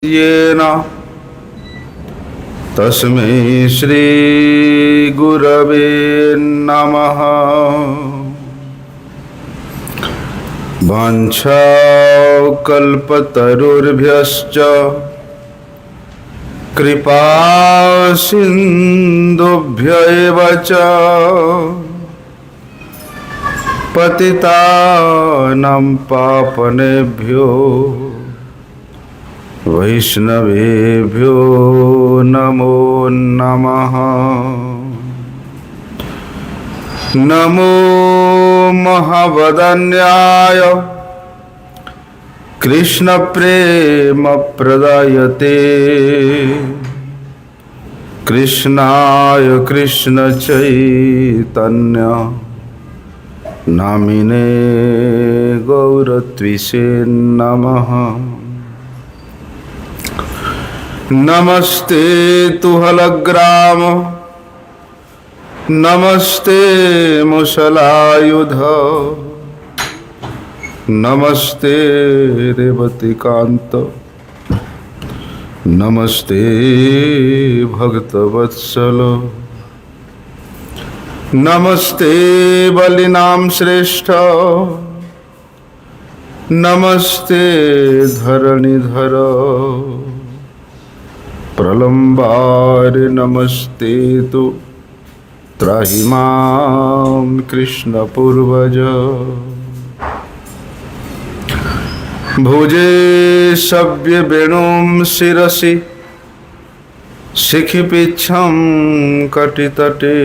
येन तस्मै श्री गुरवे नमः। वाञ्छाकल्पतरुर्भ्यश्च कृपा सिन्धुभ्य एव च पतितानां पावनेभ्यो वैष्णवेभ्यो नमो नमः। नमो महावदन्याय कृष्ण प्रेम प्रदायते कृष्णाय कृष्ण चैतन्य नामिने गौरत्विषे नमः। नमस्ते तुहलग्राम नमस्ते मुसलायुध नमस्ते रेवतीकांत नमस्ते भक्तवत्सल नमस्ते बलिनाम श्रेष्ठ नमस्ते धरणीधर प्रलंबार नमस्ते तु त्राहि मां कृष्ण पूर्वज। भुजे सव्य वेणुं शिरसि शिखिपिच्छं कटितटे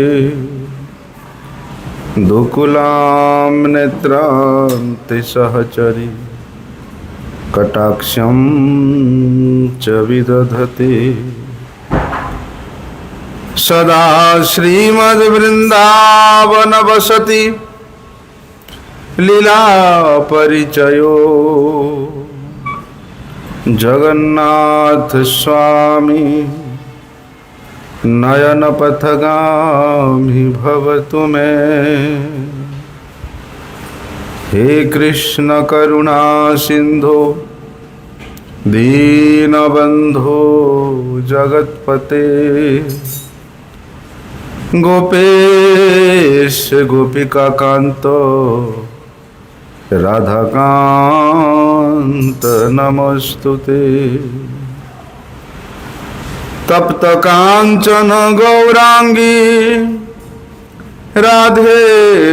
दुकुलां नेत्रान्ते सहचरी कटाक्षं च विदधते सदा श्रीमद्वृन्दावन वसति लीला परिचयो जगन्नाथ स्वामी नयन पथगामी भवतु मे। हे कृष्ण करुणा सिंधु दीनबंधो जगतपते गोपेश गोपिका कांत राधाकांत नमस्तुते। तप्त कांचन गौरांगी राधे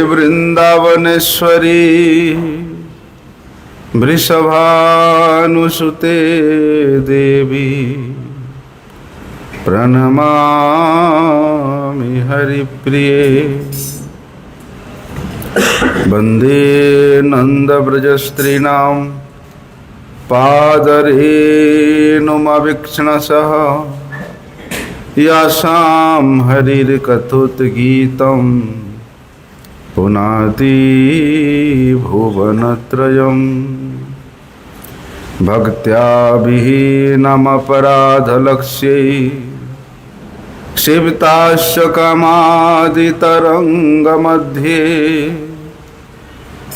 वृंदावनेश्वरी वृषभानुसुते देवी प्रणमामि हरिप्रिये। वंदे नंदव्रजस्त्रीणां पादरेणुमवीक्षणसः यासां हरिर्कथोद्गीतं पुनाति भुवनत्रयं भक्त्या विहीनमपराधलक्ष्यै क्षिप्ताश्च कामादितरङ्गमध्ये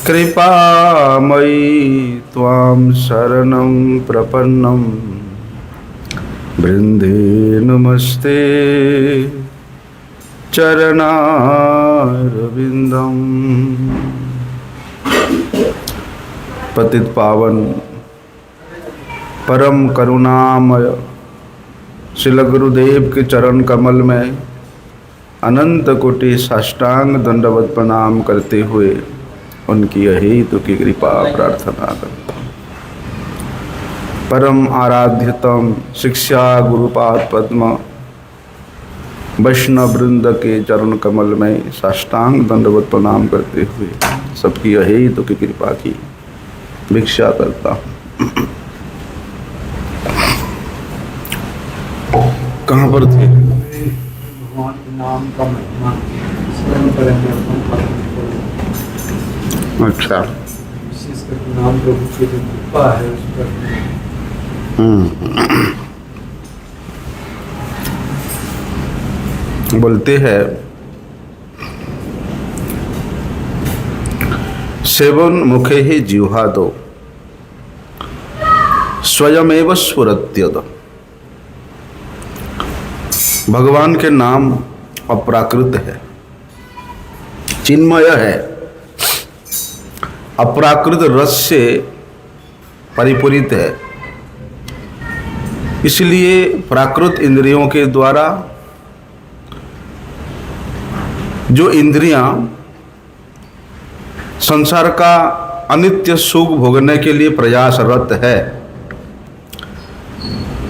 कृपामयी त्वां शरणं प्रपन्नं वृंदे नमस्ते चरणारविंदम। पतित पावन परम करुणामय श्रील गुरुदेव के चरण कमल में अनंत कोटि साष्टांग दंडवत प्रणाम करते हुए उनकी अहेतु की कृपा प्रार्थना करता। परम आराध्यतम शिक्षा गुरुपाद पद्म वैष्णव वृंद के चरण कमल में साष्टांग दंडवत प्रणाम करते हुए सबकी अहेतु की कृपा की भिक्षा करता हूँ। कहाँ पर थे? भगवान के नाम का महिमा स्मरण करेंगे। अच्छा, विशेष करके नाम प्रभु की जो कृपा है उस पर बोलते हैं सेवन मुखे ही जिह्वा दो स्वयमेव स्फुरत्यत। भगवान के नाम अप्राकृत है, चिन्मय है, अप्राकृत रस से परिपूरित है। इसलिए प्राकृत इंद्रियों के द्वारा जो इंद्रियां संसार का अनित्य सुख भोगने के लिए प्रयासरत है,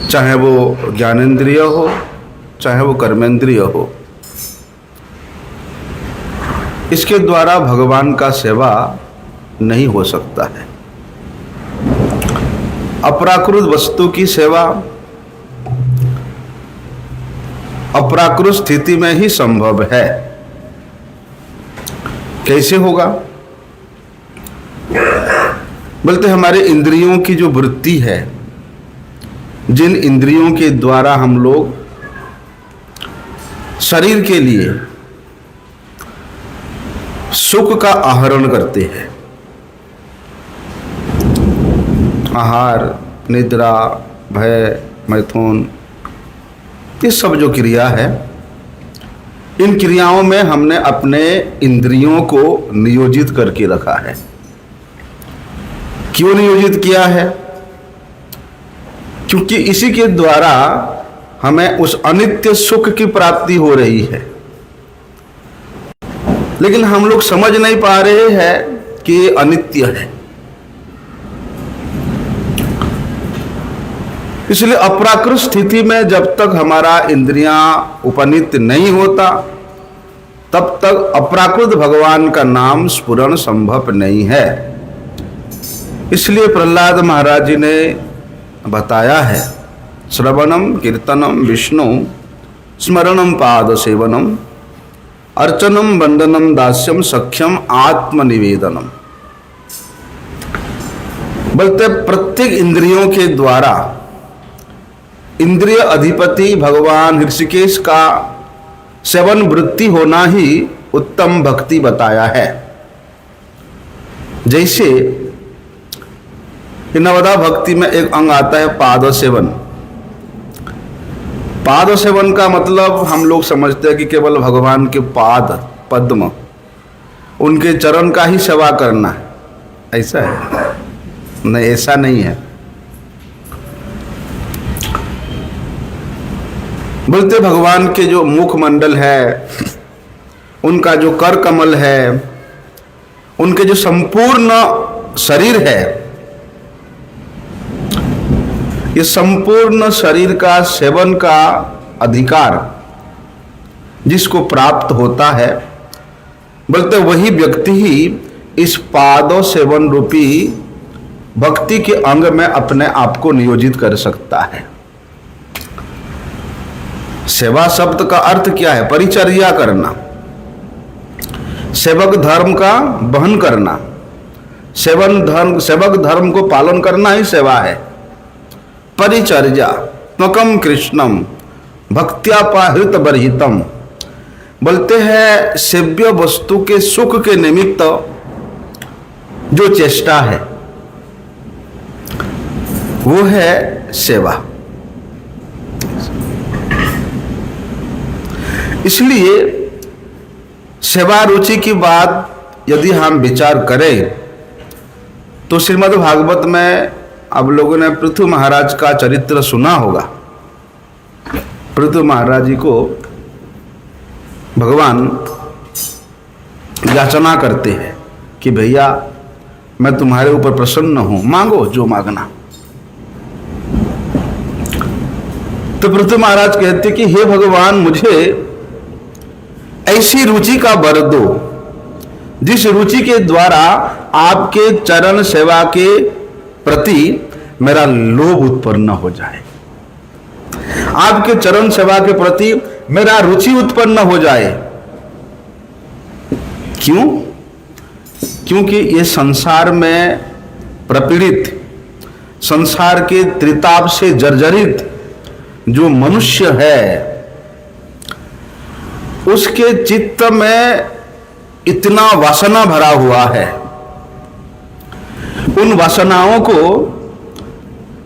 चाहे वो ज्ञानेंद्रिय हो चाहे वो कर्मेंद्रिय हो, इसके द्वारा भगवान का सेवा नहीं हो सकता है। अप्राकृत वस्तु की सेवा अप्राकृत स्थिति में ही संभव है। कैसे होगा? बोलते हमारे इंद्रियों की जो वृत्ति है, जिन इंद्रियों के द्वारा हम लोग शरीर के लिए सुख का आहरण करते हैं, आहार, निद्रा, भय, मैथुन, ये सब जो क्रिया है, इन क्रियाओं में हमने अपने इंद्रियों को नियोजित करके रखा है। क्यों नियोजित किया है? क्योंकि इसी के द्वारा हमें उस अनित्य सुख की प्राप्ति हो रही है। लेकिन हम लोग समझ नहीं पा रहे हैं कि ये अनित्य है। इसलिए अप्राकृत स्थिति में जब तक हमारा इंद्रियां उपनीत नहीं होता, तब तक अप्राकृत भगवान का नाम स्फुरण संभव नहीं है। इसलिए प्रहलाद महाराज जी ने बताया है, श्रवणम कीर्तनम विष्णु स्मरणम पाद सेवनम अर्चनम वंदनम दास्यम सख्यम आत्मनिवेदनम। बोलते प्रत्येक इंद्रियों के द्वारा इंद्रिय अधिपति भगवान ऋषिकेश का सेवन वृत्ति होना ही उत्तम भक्ति बताया है। जैसे नवदा भक्ति में एक अंग आता है पाद सेवन। पाद सेवन का मतलब हम लोग समझते हैं कि केवल भगवान के पाद पद्म, उनके चरण का ही सेवा करना है, ऐसा है? नहीं, ऐसा नहीं है। बोलते भगवान के जो मुखमंडल है, उनका जो कर कमल है, उनके जो संपूर्ण शरीर है, ये संपूर्ण शरीर का सेवन का अधिकार जिसको प्राप्त होता है, बोलते वही व्यक्ति ही इस पादों सेवन रूपी भक्ति के अंग में अपने आप को नियोजित कर सकता है। सेवा शब्द का अर्थ क्या है? परिचर्या करना, सेवक धर्म का वहन करना, सेवक धर्म को पालन करना ही सेवा है। परिचर्या त्वकम कृष्णम भक्त्यापाहृत बर्हितम। बोलते हैं सेव्य वस्तु के सुख के निमित्त जो चेष्टा है वो है सेवा। इसलिए सेवा रुचि की बात यदि हम विचार करें तो श्रीमद् भागवत में अब लोगों ने पृथु महाराज का चरित्र सुना होगा। पृथु महाराज जी को भगवान याचना करते हैं कि भैया मैं तुम्हारे ऊपर प्रसन्न हूं, मांगो जो मांगना। तो पृथु महाराज कहते कि हे भगवान, मुझे ऐसी रुचि का वर दो जिस रुचि के द्वारा आपके चरण सेवा के प्रति मेरा लोभ उत्पन्न हो जाए, आपके चरण सेवा के प्रति मेरा रुचि उत्पन्न हो जाए। क्यों? क्योंकि ये संसार में प्रपीड़ित, संसार के त्रिताप से जर्जरित जो मनुष्य है, उसके चित्त में इतना वासना भरा हुआ है। उन वासनाओं को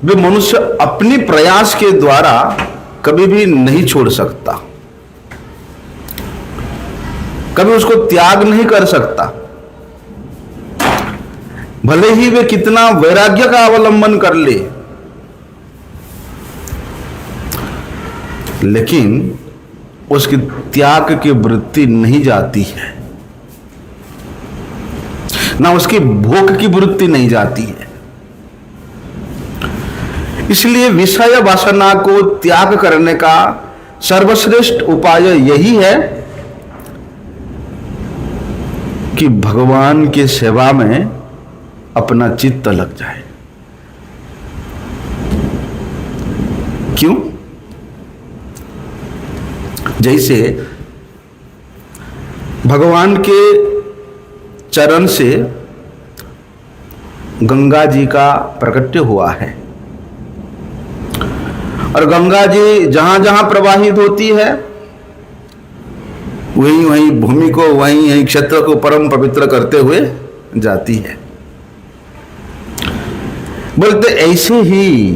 वे मनुष्य अपनी प्रयास के द्वारा कभी भी नहीं छोड़ सकता, कभी उसको त्याग नहीं कर सकता। भले ही वे कितना वैराग्य का अवलंबन कर ले, लेकिन उसकी त्याग की वृत्ति नहीं जाती है, ना उसकी भोग की वृत्ति नहीं जाती है। इसलिए विषय वासना को त्याग करने का सर्वश्रेष्ठ उपाय यही है कि भगवान की सेवा में अपना चित्त लग जाए। क्यों? जैसे भगवान के चरण से गंगा जी का प्रकट्य हुआ है, और गंगा जी जहां जहां प्रवाहित होती है वहीं वहीं भूमि को, वहीं क्षेत्र को परम पवित्र करते हुए जाती है। बोलते ऐसे ही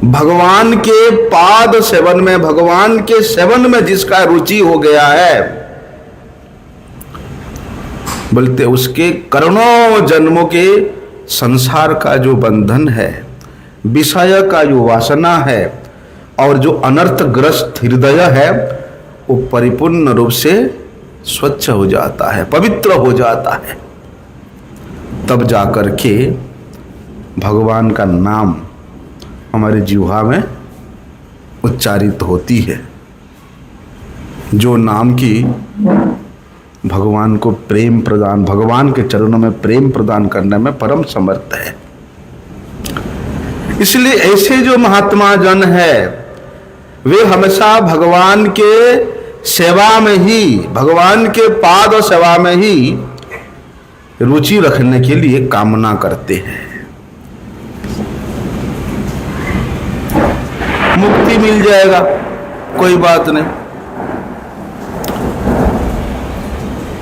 भगवान के पाद सेवन में, भगवान के सेवन में जिसका रुचि हो गया है, बोलते उसके करोड़ों जन्मों के संसार का जो बंधन है, विषय का जो वासना है, और जो अनर्थग्रस्त हृदय है, वो परिपूर्ण रूप से स्वच्छ हो जाता है, पवित्र हो जाता है। तब जाकर के भगवान का नाम हमारे जिह्वा में उच्चारित होती है, जो नाम की भगवान को प्रेम प्रदान, भगवान के चरणों में प्रेम प्रदान करने में परम समर्थ है। इसलिए ऐसे जो महात्मा जन है वे हमेशा भगवान के सेवा में ही, भगवान के पाद सेवा में ही रुचि रखने के लिए कामना करते हैं। मुक्ति मिल जाएगा, कोई बात नहीं।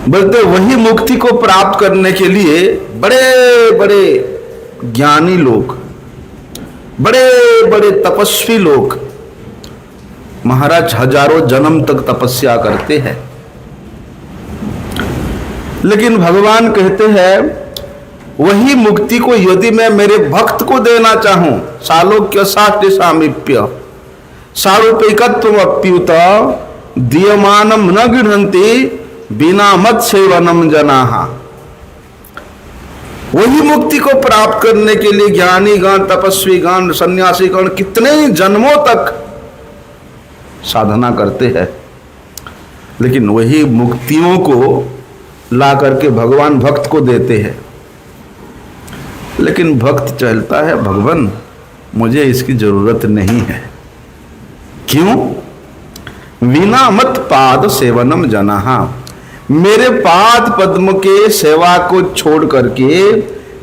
बोलते वही मुक्ति को प्राप्त करने के लिए बड़े बड़े ज्ञानी लोग, बड़े बड़े तपस्वी लोग महाराज हजारों जन्म तक तपस्या करते हैं, लेकिन भगवान कहते हैं वही मुक्ति को यदि मैं मेरे भक्त को देना चाहूं, सालोक्य साष्ट सामीप्य सारूपिकत्व अप्युत दीयमानम न गृह्णन्ति बिना मत सेवनम जनाहा। वही मुक्ति को प्राप्त करने के लिए ज्ञानी गण, तपस्वी गण, सन्यासी गण कितने जन्मों तक साधना करते हैं, लेकिन वही मुक्तियों को ला करके भगवान भक्त को देते हैं। लेकिन भक्त चलता है, भगवान मुझे इसकी जरूरत नहीं है। क्यों? बिना मत पाद सेवनम जनाहा, मेरे पाद पद्म के सेवा को छोड़ करके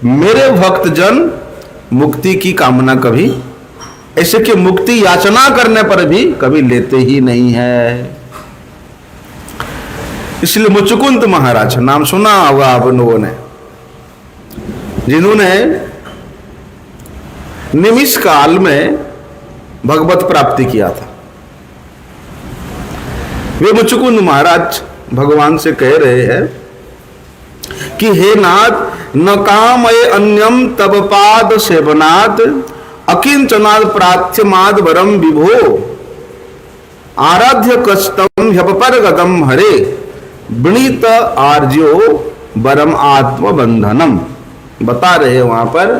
मेरे भक्त जन मुक्ति की कामना कभी, ऐसे कि मुक्ति याचना करने पर भी कभी लेते ही नहीं है। इसलिए मुचुकुंद महाराज नाम सुना होगा आप लोगों ने, जिन्होंने निमिष काल में भगवत प्राप्ति किया था। वे मुचुकुंद महाराज भगवान से कह रहे हैं कि हे नाथ, न कामये अन्यम तब पाद सेवनात् अकिंचनात् प्रार्थ्यमाद वरम विभो आराध्य कष्टम ह्यपरगदम हरे वृणीत आर्ज्यो वरम आत्मबंधनम। बता रहे हैं वहां पर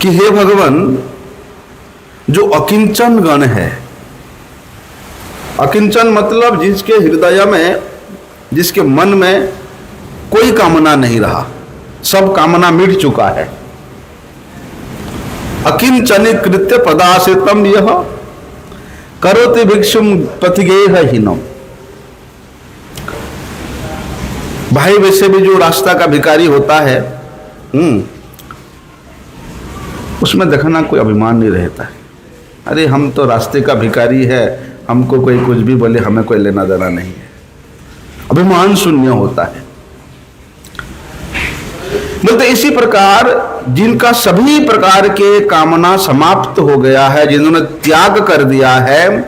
कि हे भगवान, जो अकिंचन गण है, अकिंचन मतलब जिसके हृदय में, जिसके मन में कोई कामना नहीं रहा, सब कामना मिट चुका है। अकिंचन कृत्य पदासितम यह करोति भिक्षुम पथिगेह हीनम। भाई वैसे भी जो रास्ता का भिखारी होता है, उसमें देखना कोई अभिमान नहीं रहता है। अरे हम तो रास्ते का भिखारी है, हमको कोई कुछ भी बोले हमें कोई लेना देना नहीं है, अभिमान शून्य होता है। बोलते इसी प्रकार जिनका सभी प्रकार के कामना समाप्त हो गया है, जिन्होंने त्याग कर दिया है,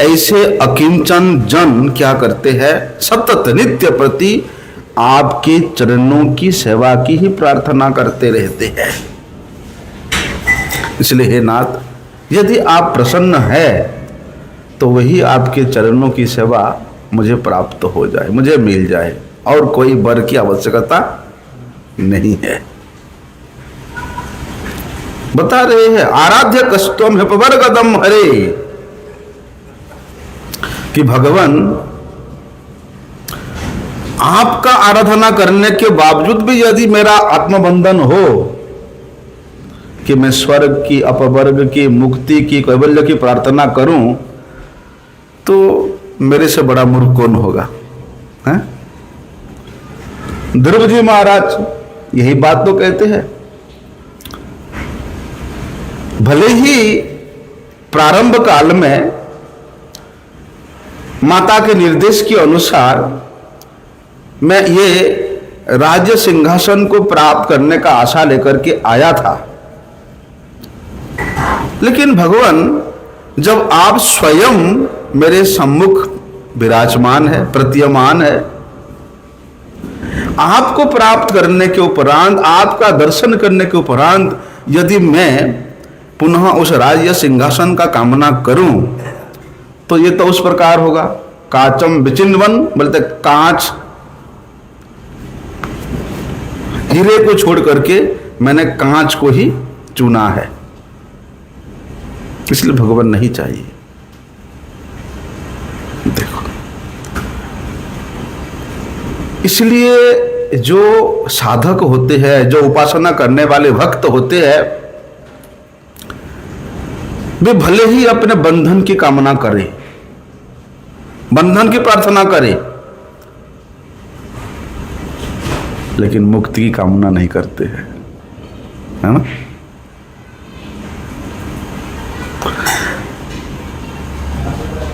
ऐसे अकिंचन जन क्या करते हैं, सतत नित्य प्रति आपके चरणों की सेवा की ही प्रार्थना करते रहते हैं। इसलिए हे नाथ, यदि आप प्रसन्न है तो वही आपके चरणों की सेवा मुझे प्राप्त हो जाए, मुझे मिल जाए, और कोई वर की आवश्यकता नहीं है। बता रहे हैं आराध्य कष्टम हिपवर्गदम हरे, कि भगवान आपका आराधना करने के बावजूद भी यदि मेरा आत्मबंधन हो कि मैं स्वर्ग की, अपवर्ग की, मुक्ति की, कैवल्य की प्रार्थना करूं, तो मेरे से बड़ा मूर्ख कौन होगा? हैं? ध्रुव जी महाराज यही बात तो कहते हैं। भले ही प्रारंभ काल में माता के निर्देश के अनुसार मैं ये राज्य सिंहासन को प्राप्त करने का आशा लेकर के आया था, लेकिन भगवान जब आप स्वयं मेरे सम्मुख विराजमान है, प्रतीयमान है, आपको प्राप्त करने के उपरांत, आपका दर्शन करने के उपरांत यदि मैं पुनः उस राज्य सिंहासन का कामना करूं, तो ये तो उस प्रकार होगा, काचम विचिन्वन, बोलते कांच हीरे को छोड़ करके मैंने कांच को ही चुना है। इसलिए भगवान नहीं चाहिए। देखो, इसलिए जो साधक होते हैं, जो उपासना करने वाले भक्त होते हैं, वे भले ही अपने बंधन की कामना करें, बंधन की प्रार्थना करें, लेकिन मुक्ति की कामना नहीं करते हैं, है ना?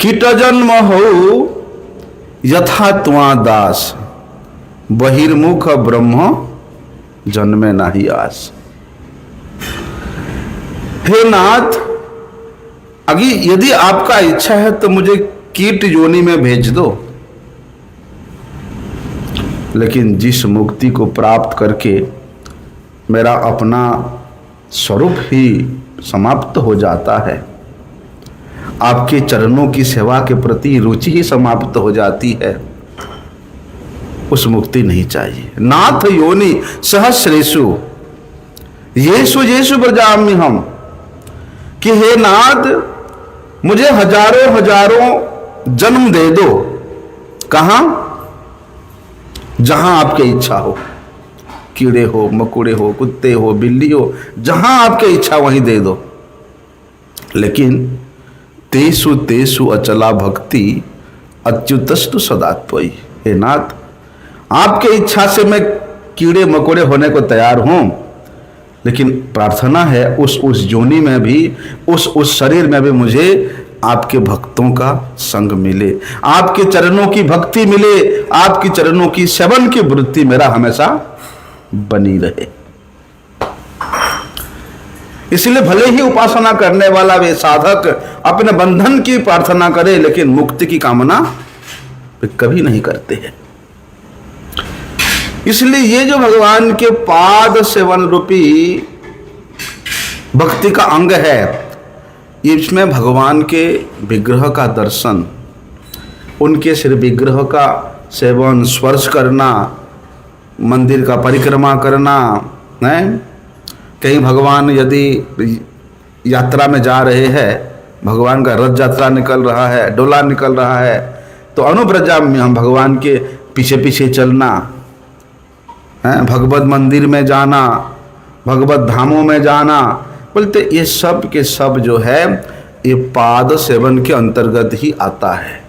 कीट जन्म हो यथा त्वा दास, बहिर्मुख ब्रह्म जन्मे नाही आस। हे नाथ, अभी यदि आपका इच्छा है तो मुझे कीट योनि में भेज दो, लेकिन जिस मुक्ति को प्राप्त करके मेरा अपना स्वरूप ही समाप्त हो जाता है, आपके चरणों की सेवा के प्रति रुचि ही समाप्त हो जाती है, उस मुक्ति नहीं चाहिए। नाथ योनि सहस्रेषु येषु येषु व्रजामि हम, कि हे नाथ मुझे हजारों हजारों जन्म दे दो। कहां? जहां आपकी इच्छा हो, कीड़े हो, मकोड़े हो, कुत्ते हो, बिल्ली हो, जहां आपकी इच्छा वहीं दे दो, लेकिन तेषु तेषु अचला भक्ति अच्युतस्तु सदात्वयि। हे नाथ, आपके इच्छा से मैं कीड़े मकोड़े होने को तैयार हूं, लेकिन प्रार्थना है उस योनि में भी, उस शरीर में भी मुझे आपके भक्तों का संग मिले, आपके चरणों की भक्ति मिले, आपके चरणों की सेवन की वृत्ति मेरा हमेशा बनी रहे। इसलिए भले ही उपासना करने वाला वे साधक अपने बंधन की प्रार्थना करे, लेकिन मुक्ति की कामना वे कभी नहीं करते हैं। इसलिए ये जो भगवान के पाद सेवन रूपी भक्ति का अंग है, इसमें भगवान के विग्रह का दर्शन, उनके श्री विग्रह का सेवन, स्पर्श करना, मंदिर का परिक्रमा करना है। कहीं भगवान यदि यात्रा में जा रहे हैं, भगवान का रथ यात्रा निकल रहा है, डोला निकल रहा है, तो अनुव्रजा में हम भगवान के पीछे पीछे चलना है, भगवत मंदिर में जाना, भगवत धामों में जाना, बोलते ये सब के सब जो है ये पाद सेवन के अंतर्गत ही आता है।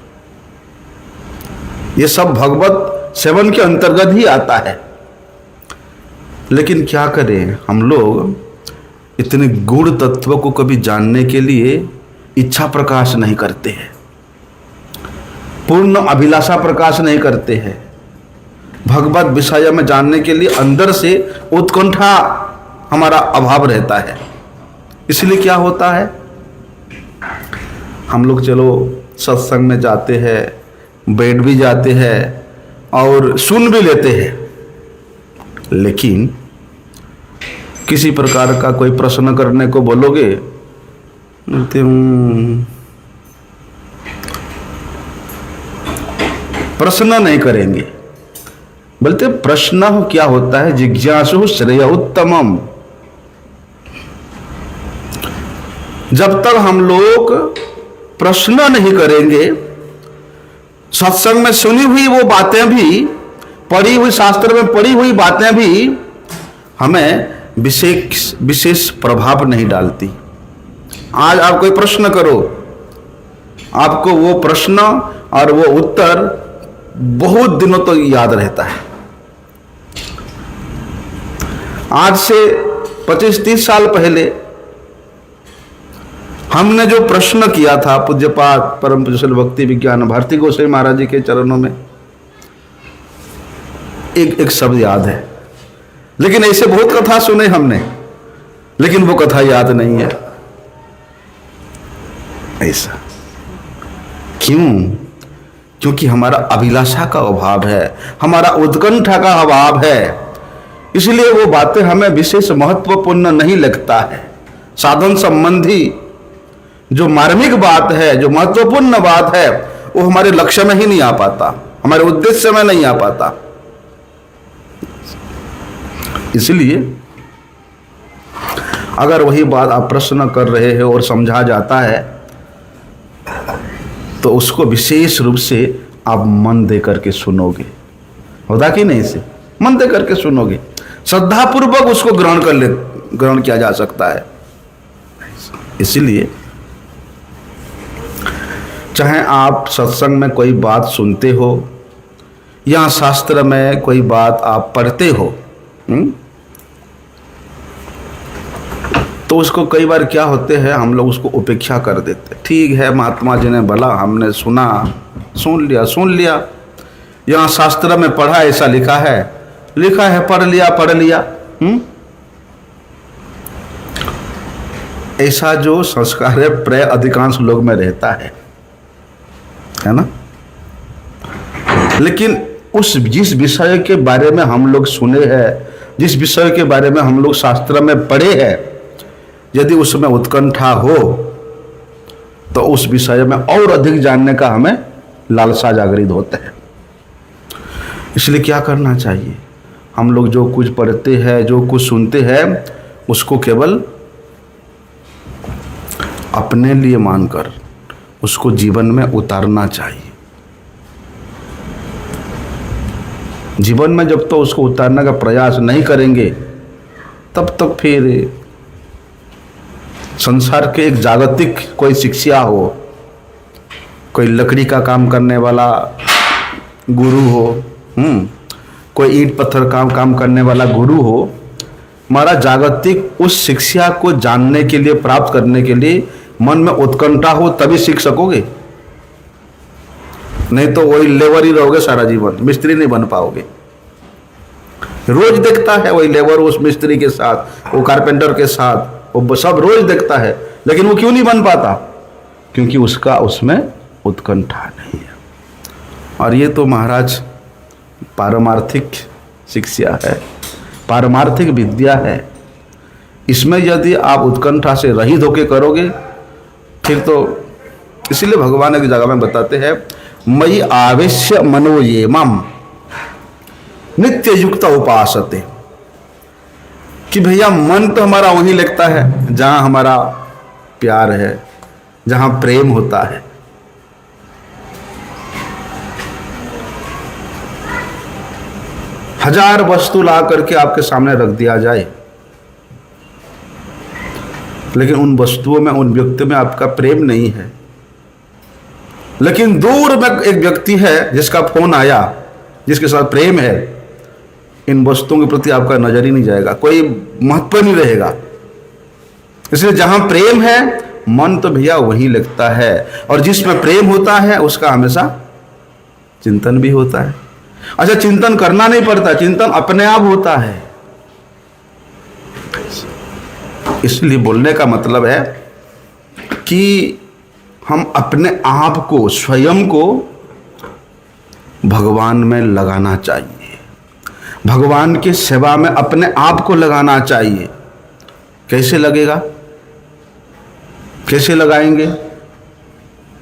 ये सब भगवत सेवन के अंतर्गत ही आता है। लेकिन क्या करें, हम लोग इतने गूढ़ तत्व को कभी जानने के लिए इच्छा प्रकाश नहीं करते हैं, पूर्ण अभिलाषा प्रकाश नहीं करते हैं। भगवत विषय में जानने के लिए अंदर से उत्कंठा हमारा अभाव रहता है। इसलिए क्या होता है, हम लोग चलो सत्संग में जाते हैं, बैठ भी जाते हैं और सुन भी लेते हैं, लेकिन किसी प्रकार का कोई प्रश्न करने को बोलोगे तो प्रश्न नहीं करेंगे। बोलते प्रश्न क्या होता है, जिज्ञासु श्रेय उत्तमम। जब तक हम लोग प्रश्न नहीं करेंगे, सत्संग में सुनी हुई वो बातें भी, पढ़ी हुई शास्त्र में पढ़ी हुई बातें भी हमें विशेष प्रभाव नहीं डालती। आज आप कोई प्रश्न करो, आपको वो प्रश्न और वो उत्तर बहुत दिनों तक तो याद रहता है। आज से 25-30 साल पहले हमने जो प्रश्न किया था पूज्यपाद परम पूज्य भक्ति विज्ञान भारती गोसाई महाराज जी के चरणों में, एक शब्द याद है, लेकिन ऐसे बहुत कथा सुने हमने, लेकिन वो कथा याद नहीं है। ऐसा क्यों? क्योंकि हमारा अभिलाषा का अभाव है, हमारा उत्कंठा का अभाव है, इसलिए वो बातें हमें विशेष महत्वपूर्ण नहीं लगता है। साधन संबंधी जो मार्मिक बात है, जो महत्वपूर्ण बात है, वो हमारे लक्ष्य में ही नहीं आ पाता, हमारे उद्देश्य में नहीं आ पाता। इसलिए अगर वही बात आप प्रश्न कर रहे हैं और समझा जाता है तो उसको विशेष रूप से आप मन दे करके सुनोगे। होता कि नहीं? से मन दे करके सुनोगे, श्रद्धापूर्वक उसको ग्रहण किया जा सकता है। इसलिए चाहे आप सत्संग में कोई बात सुनते हो या शास्त्र में कोई बात आप पढ़ते हो, तो उसको कई बार क्या होते हैं, हम लोग उसको उपेक्षा कर देते। ठीक है, महात्मा जी ने बोला, हमने सुना, सुन लिया। यहाँ शास्त्र में पढ़ा, ऐसा लिखा है, पढ़ लिया। ऐसा जो संस्कार है प्राय अधिकांश लोग में रहता है ना। लेकिन जिस विषय के बारे में हम लोग सुने हैं, जिस विषय के बारे में हम लोग शास्त्र में पढ़े हैं, यदि उसमें उत्कंठा हो तो उस विषय में और अधिक जानने का हमें लालसा जागृत होता है। इसलिए क्या करना चाहिए, हम लोग जो कुछ पढ़ते हैं, जो कुछ सुनते हैं, उसको केवल अपने लिए मानकर उसको जीवन में उतारना चाहिए। जीवन में जब तो उसको उतारने का प्रयास नहीं करेंगे, तब तक फिर संसार के एक जागतिक कोई शिक्षा हो, कोई लकड़ी का काम करने वाला गुरु हो, कोई ईंट पत्थर काम करने वाला गुरु हो, हमारा जागतिक उस शिक्षा को जानने के लिए, प्राप्त करने के लिए मन में उत्कंठा हो, तभी सीख सकोगे। नहीं तो वही लेबर ही रहोगे सारा जीवन, मिस्त्री नहीं बन पाओगे। रोज देखता है वही लेबर उस मिस्त्री के साथ, वो कारपेंटर के साथ, वो सब रोज देखता है, लेकिन वो क्यों नहीं बन पाता? क्योंकि उसका उसमें उत्कंठा नहीं है। और ये तो महाराज पारमार्थिक शिक्षा है, पारमार्थिक विद्या है। इसमें यदि आप उत्कंठा से रहित होकर करोगे, फिर तो इसीलिए भगवान एक जगह में बताते हैं, मयि आवेश्य मनो ये मम नित्य युक्त उपासते, कि भैया मन तो हमारा वहीं लगता है जहां हमारा प्यार है, जहां प्रेम होता है। हजार वस्तु ला करके आपके सामने रख दिया जाए, लेकिन उन वस्तुओं में, उन व्यक्ति में आपका प्रेम नहीं है। लेकिन दूर में एक व्यक्ति है जिसका फोन आया, जिसके साथ प्रेम है, इन वस्तुओं के प्रति आपका नजर ही नहीं जाएगा, कोई महत्व नहीं रहेगा। इसलिए जहां प्रेम है, मन तो भैया वहीं लगता है, और जिसमें प्रेम होता है उसका हमेशा चिंतन भी होता है। अच्छा, चिंतन करना नहीं पड़ता, चिंतन अपने आप होता है। इसलिए बोलने का मतलब है कि हम अपने आप को, स्वयं को भगवान में लगाना चाहिए, भगवान की सेवा में अपने आप को लगाना चाहिए। कैसे लगेगा, कैसे लगाएंगे?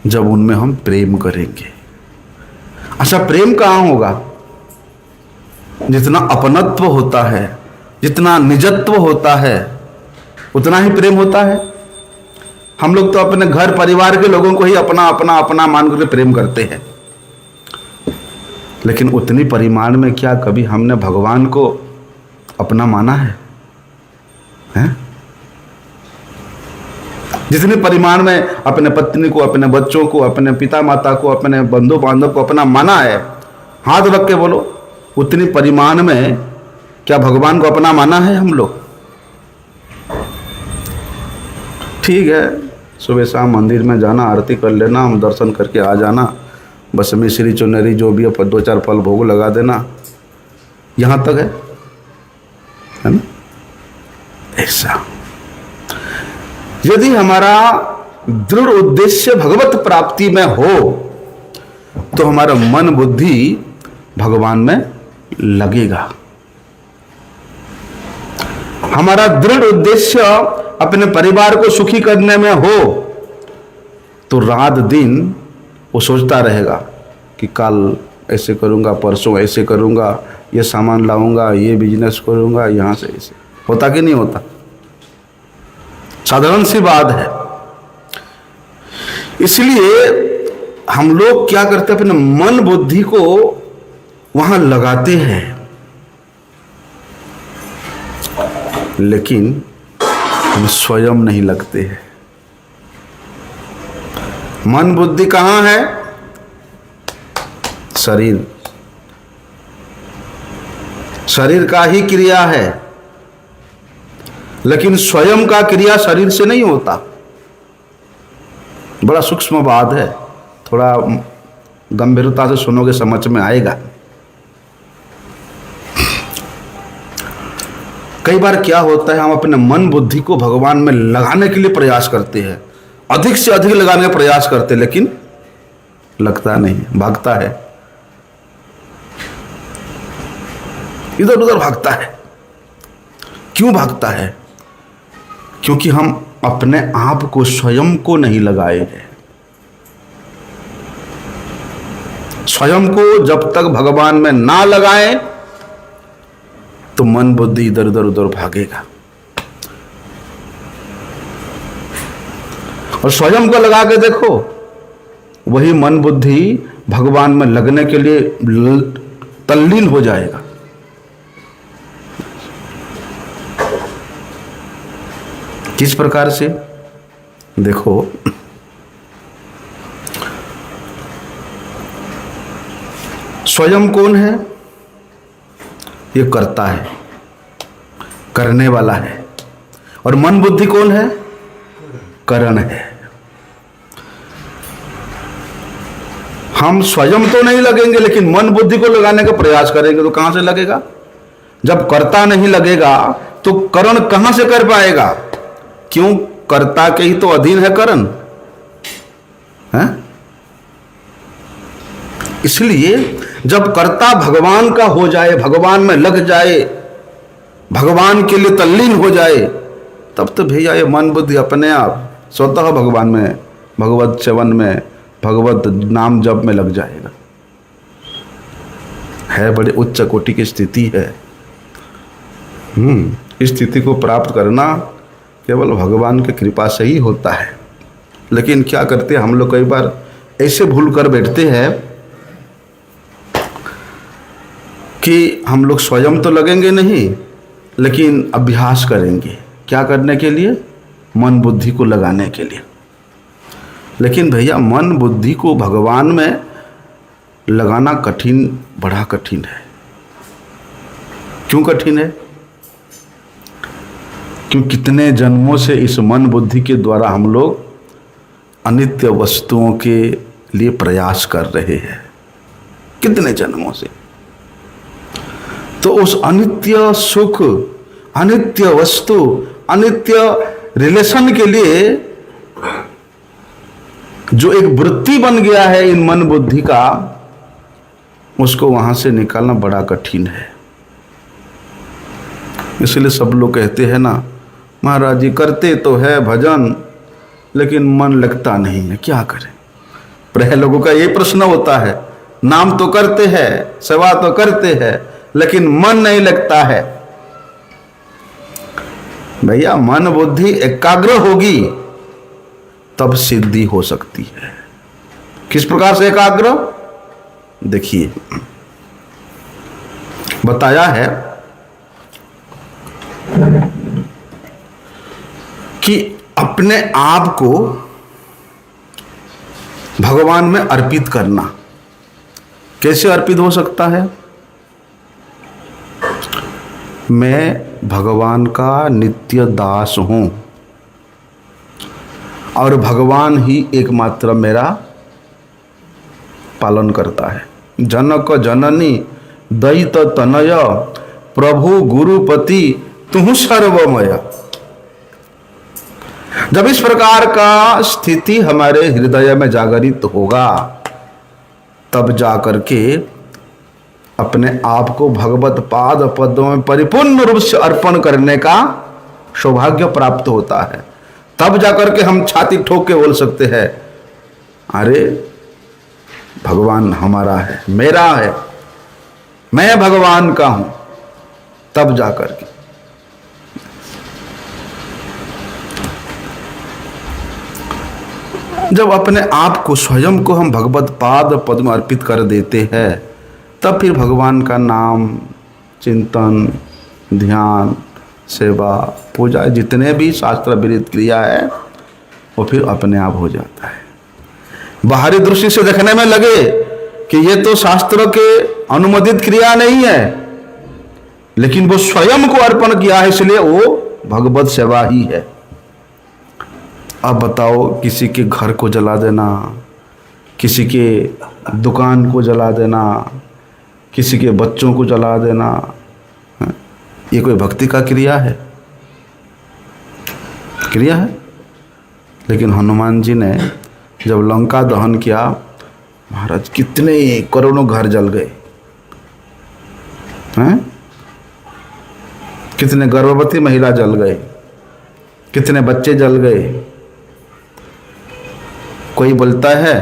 जब उनमें हम प्रेम करेंगे। अच्छा, प्रेम कहाँ होगा? जितना अपनत्व होता है, जितना निजत्व होता है, उतना ही प्रेम होता है। हम लोग तो अपने घर परिवार के लोगों को ही अपना अपना अपना मान करके प्रेम करते हैं, लेकिन उतनी परिमाण में क्या कभी हमने भगवान को अपना माना है? हैं? जितने परिमाण में अपने पत्नी को, अपने बच्चों को, अपने पिता माता को, अपने बंधु बांधव को अपना माना है, हाथ रख के बोलो, उतनी परिमाण में क्या भगवान को अपना माना है हम लोग? ठीक है, सुबह शाम मंदिर में जाना, आरती कर लेना, हम दर्शन करके आ जाना, बस मिश्री चुनरी जो भी है 2-4 फल भोग लगा देना, यहाँ तक है ना? ऐसा यदि हमारा दृढ़ उद्देश्य भगवत प्राप्ति में हो तो हमारा मन बुद्धि भगवान में लगेगा। हमारा दृढ़ उद्देश्य अपने परिवार को सुखी करने में हो तो रात दिन वो सोचता रहेगा कि कल ऐसे करूंगा, परसों ऐसे करूंगा, ये सामान लाऊंगा, ये बिजनेस करूंगा, यहां से ऐसे। होता कि नहीं होता? साधारण सी बात है। इसलिए हम लोग क्या करते हैं, अपने मन बुद्धि को वहां लगाते हैं, लेकिन हम स्वयं नहीं लगते हैं। मन बुद्धि कहां है? शरीर, शरीर का ही क्रिया है, लेकिन स्वयं का क्रिया शरीर से नहीं होता। बड़ा सूक्ष्म बात है, थोड़ा गंभीरता से सुनोगे समझ में आएगा। कई बार क्या होता है, हम अपने मन बुद्धि को भगवान में लगाने के लिए प्रयास करते हैं, अधिक से अधिक लगाने का प्रयास करते हैं, लेकिन लगता नहीं, भागता है, इधर उधर भागता है। क्यों भागता है? क्योंकि हम अपने आप को, स्वयं को नहीं लगाए हैं। स्वयं को जब तक भगवान में ना लगाए तो मन बुद्धि इधर उधर उधर भागेगा। और स्वयं को लगा के देखो, वही मन बुद्धि भगवान में लगने के लिए तल्लीन हो जाएगा। किस प्रकार से? देखो, स्वयं कौन है? ये करता है, करने वाला है। और मन बुद्धि कौन है? करण है। हम स्वयं तो नहीं लगेंगे, लेकिन मन बुद्धि को लगाने का प्रयास करेंगे तो कहां से लगेगा? जब कर्ता नहीं लगेगा तो करण कहां से कर पाएगा? क्यों? कर्ता के ही तो अधीन है करण, है? इसलिए जब कर्ता भगवान का हो जाए, भगवान में लग जाए, भगवान के लिए तल्लीन हो जाए, तब तो भैया ये मन बुद्धि अपने आप स्वतः भगवान में, भगवत सेवन में, भगवत नाम जप में लग जाएगा। है बड़े उच्च कोटि की स्थिति है। इस स्थिति को प्राप्त करना केवल भगवान की कृपा से ही होता है। लेकिन क्या करते हैं हम लोग, कई बार ऐसे भूल कर बैठते हैं कि हम लोग स्वयं तो लगेंगे नहीं, लेकिन अभ्यास करेंगे। क्या करने के लिए? मन बुद्धि को लगाने के लिए। लेकिन भैया मन बुद्धि को भगवान में लगाना कठिन, बड़ा कठिन है। क्यों कठिन है? क्यों? कितने जन्मों से इस मन बुद्धि के द्वारा हम लोग अनित्य वस्तुओं के लिए प्रयास कर रहे हैं, कितने जन्मों से। तो उस अनित्य सुख, अनित्य वस्तु, अनित्य रिलेशन के लिए जो एक वृत्ति बन गया है इन मन बुद्धि का, उसको वहां से निकालना बड़ा कठिन है। इसलिए सब लोग कहते हैं ना, महाराज जी करते तो है भजन लेकिन मन लगता नहीं है, क्या करें। प्राय लोगों का ये प्रश्न होता है, नाम तो करते हैं, सेवा तो करते हैं, लेकिन मन नहीं लगता है। भैया मन बुद्धि एकाग्र होगी तब सिद्धि हो सकती है। किस प्रकार से एकाग्र? देखिए, बताया है कि अपने आप को भगवान में अर्पित करना। कैसे अर्पित हो सकता है? मैं भगवान का नित्य दास हूं और भगवान ही एकमात्र मेरा पालन करता है। जनक जननी दैत तनय प्रभु गुरुपति तुहु सर्वमय। जब इस प्रकार का स्थिति हमारे हृदय में जागरित होगा, तब जाकर के अपने आप को भगवत पाद पद्मों में परिपूर्ण रूप से अर्पण करने का सौभाग्य प्राप्त होता है। तब जाकर के हम छाती ठोक के बोल सकते हैं, अरे भगवान हमारा है, मेरा है, मैं भगवान का हूं। तब जाकर के जब अपने आप को, स्वयं को हम भगवत पाद पद्म में अर्पित कर देते हैं, तब फिर भगवान का नाम, चिंतन, ध्यान, सेवा, पूजा, जितने भी शास्त्र विहित क्रिया है, वो फिर अपने आप हो जाता है। बाहरी दृष्टि से देखने में लगे कि ये तो शास्त्र के अनुमोदित क्रिया नहीं है, लेकिन वो स्वयं को अर्पण किया है, इसलिए वो भगवत सेवा ही है। अब बताओ, किसी के घर को जला देना, किसी के दुकान को जला देना, किसी के बच्चों को जला देना, ये कोई भक्ति का क्रिया है? क्रिया है? लेकिन हनुमान जी ने जब लंका दहन किया, महाराज कितने करोड़ों घर जल गए हैं, कितने गर्भवती महिला जल गए, कितने बच्चे जल गए। कोई बोलता है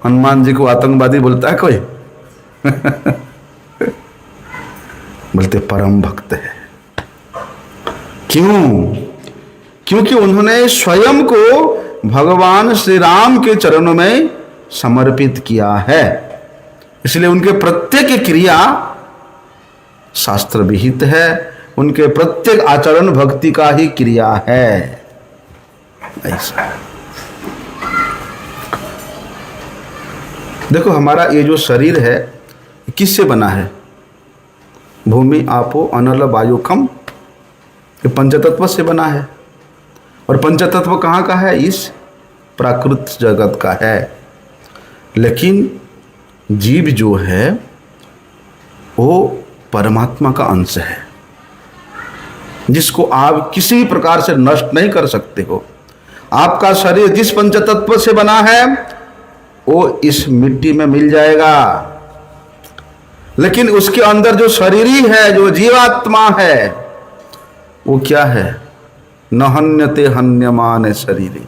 हनुमान जी को आतंकवादी बोलता है कोई? बोलते परम भक्त है। क्यों? क्योंकि उन्होंने स्वयं को भगवान श्री राम के चरणों में समर्पित किया है, इसलिए उनके प्रत्येक क्रिया शास्त्र विहित है, उनके प्रत्येक आचरण भक्ति का ही क्रिया है। ऐसा देखो, हमारा ये जो शरीर है किससे बना है? भूमि, आपो, अनल, वायु, खम, ये पंचतत्व से बना है। और पंचतत्व कहाँ का है? इस प्राकृत जगत का है। लेकिन जीव जो है वो परमात्मा का अंश है, जिसको आप किसी प्रकार से नष्ट नहीं कर सकते हो। आपका शरीर जिस पंचतत्व से बना है वो इस मिट्टी में मिल जाएगा, लेकिन उसके अंदर जो शरीरी है, जो जीवात्मा है, वो क्या है? न हन्यते हन्यमान शरीरी।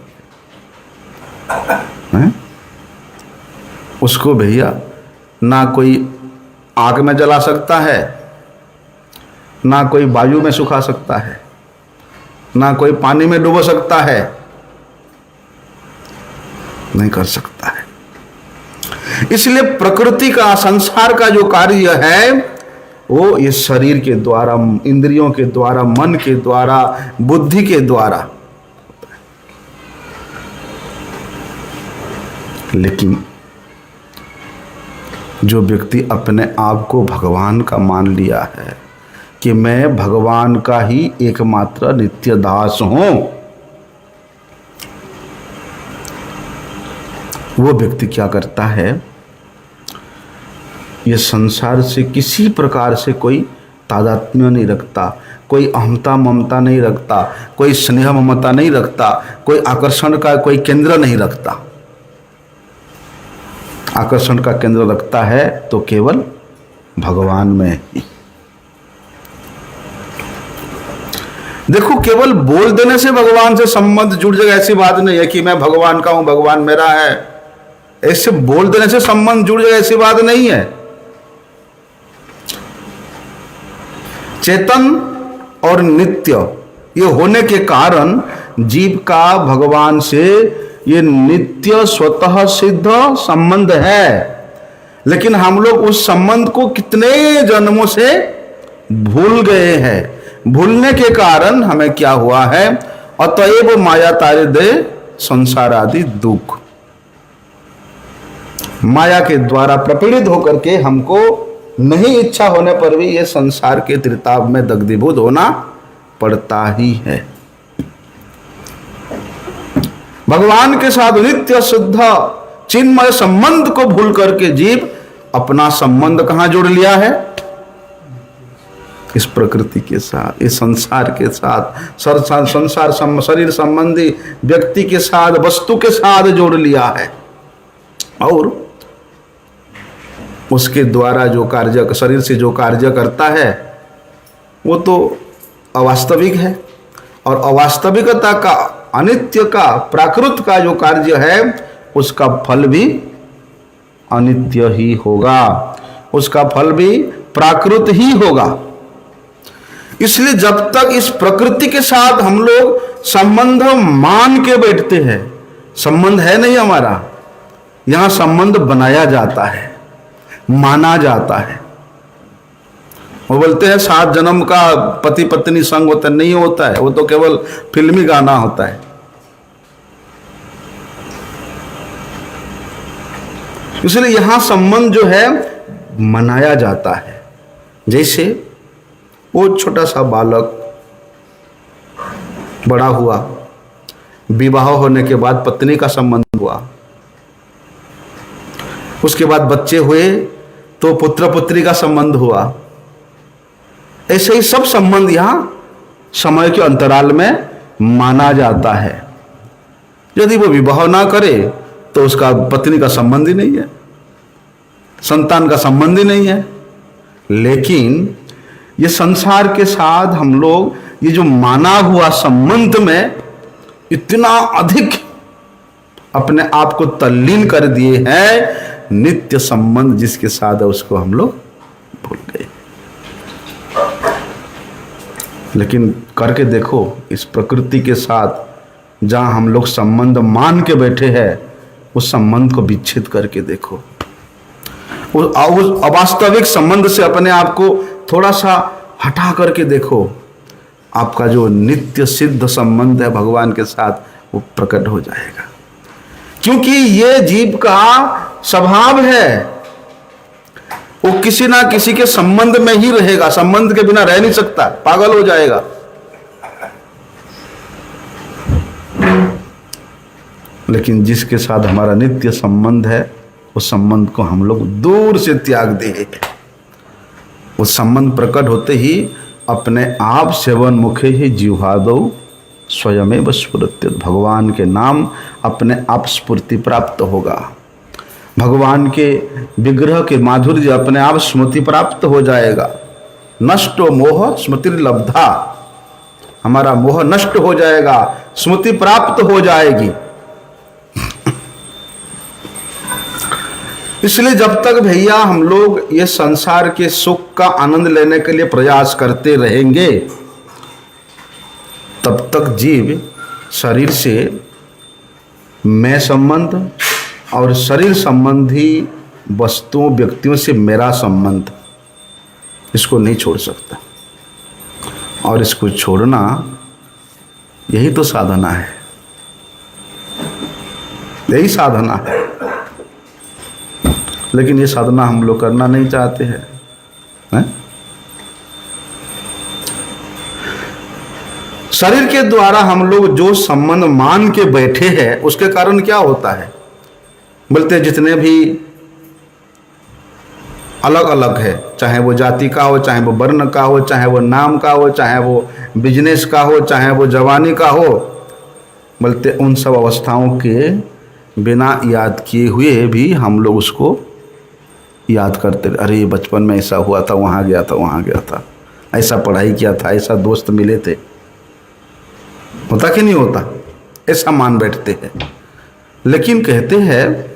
उसको भैया ना कोई आग में जला सकता है, ना कोई वायु में सुखा सकता है, ना कोई पानी में डुबो सकता है, नहीं कर सकता है। इसलिए प्रकृति का, संसार का जो कार्य है वो इस शरीर के द्वारा, इंद्रियों के द्वारा, मन के द्वारा, बुद्धि के द्वारा। लेकिन जो व्यक्ति अपने आप को भगवान का मान लिया है कि मैं भगवान का ही एकमात्र नित्य दास हूं, वो व्यक्ति क्या करता है? ये संसार से किसी प्रकार से कोई तादात्म्य नहीं रखता, कोई अहमता ममता नहीं रखता, कोई स्नेह ममता नहीं रखता, कोई आकर्षण का कोई केंद्र नहीं रखता। आकर्षण का केंद्र रखता है तो केवल भगवान में ही। देखो, केवल बोल देने से भगवान से संबंध जुड़ जाएगा ऐसी बात नहीं है कि मैं भगवान का हूं, भगवान मेरा है। ऐसे बोल देने से संबंध जुड़ जाएगा ऐसी बात नहीं है। चेतन और नित्य ये होने के कारण जीव का भगवान से ये नित्य स्वतः सिद्ध संबंध है। लेकिन हम लोग उस संबंध को कितने जन्मों से भूल गए हैं। भूलने के कारण हमें क्या हुआ है? अतएव माया तारे दे संसार आदि दुख। माया के द्वारा प्रपीड़ित होकर के हमको नहीं इच्छा होने पर भी ये संसार के त्रिताप में दग्धीभूत होना पड़ता ही है। भगवान के साथ नित्य शुद्ध चिन्मय संबंध को भूल करके जीव अपना संबंध कहां जोड़ लिया है? इस प्रकृति के साथ, इस संसार के साथ, संसार शरीर संबंधी व्यक्ति के साथ, वस्तु के साथ जोड़ लिया है। और उसके द्वारा जो कार्य, शरीर से जो कार्य करता है वो तो अवास्तविक है। और अवास्तविकता का, अनित्य का, प्राकृत का जो कार्य है उसका फल भी अनित्य ही होगा, उसका फल भी प्राकृत ही होगा। इसलिए जब तक इस प्रकृति के साथ हम लोग संबंध मान के बैठते हैं, संबंध है नहीं हमारा, यहां संबंध बनाया जाता है, माना जाता है। वो बोलते हैं 7 जन्म का पति पत्नी संग होता नहीं होता है, वो तो केवल फिल्मी गाना होता है। इसलिए यहां संबंध जो है मनाया जाता है। जैसे वो छोटा सा बालक बड़ा हुआ, विवाह होने के बाद पत्नी का संबंध हुआ, उसके बाद बच्चे हुए तो पुत्र पुत्री का संबंध हुआ। ऐसे ही सब संबंध यहां समय के अंतराल में माना जाता है। यदि वो विवाह ना करे तो उसका पत्नी का संबंध ही नहीं है, संतान का संबंध ही नहीं है। लेकिन ये संसार के साथ हम लोग ये जो माना हुआ संबंध में इतना अधिक अपने आप को तल्लीन कर दिए हैं, नित्य संबंध जिसके साथ है उसको हम लोग भूल गए। लेकिन करके देखो, इस प्रकृति के साथ जहां हम लोग संबंध मान के बैठे हैं, उस संबंध को विच्छेद करके देखो, उस अवास्तविक संबंध से अपने आप को थोड़ा सा हटा करके देखो, आपका जो नित्य सिद्ध संबंध है भगवान के साथ वो प्रकट हो जाएगा। क्योंकि ये जीव का स्वभाव है, वो किसी ना किसी के संबंध में ही रहेगा, संबंध के बिना रह नहीं सकता, पागल हो जाएगा। लेकिन जिसके साथ हमारा नित्य संबंध है, उस संबंध को हम लोग दूर से त्याग दे। उस संबंध प्रकट होते ही अपने आप सेवन मुखे ही जिह्वादौ स्वयमेव स्फुरत्येत। भगवान के नाम अपने आप स्फूर्ति प्राप्त होगा, भगवान के विग्रह के माधुर्य अपने आप स्मृति प्राप्त हो जाएगा। नष्टो मोह स्मृतिर्लब्धा, हमारा मोह नष्ट हो जाएगा, स्मृति प्राप्त हो जाएगी। इसलिए जब तक भैया हम लोग ये संसार के सुख का आनंद लेने के लिए प्रयास करते रहेंगे, तब तक जीव शरीर से मैं संबंध और शरीर संबंधी वस्तुओं व्यक्तियों से मेरा संबंध, इसको नहीं छोड़ सकता। और इसको छोड़ना यही तो साधना है, यही साधना है। लेकिन ये साधना हम लोग करना नहीं चाहते हैं। शरीर के द्वारा हम लोग जो संबंध मान के बैठे हैं, उसके कारण क्या होता है? बोलते हैं जितने भी अलग अलग है, चाहे वो जाति का हो, चाहे वो वर्ण का हो, चाहे वो नाम का हो, चाहे वो बिजनेस का हो, चाहे वो जवानी का हो, बोलते उन सब अवस्थाओं के बिना याद किए हुए भी हम लोग उसको याद करते, अरे बचपन में ऐसा हुआ था, वहाँ गया था, वहाँ गया था, ऐसा पढ़ाई किया था, ऐसा दोस्त मिले थे। होता कि नहीं होता? ऐसा मान बैठते हैं। लेकिन कहते हैं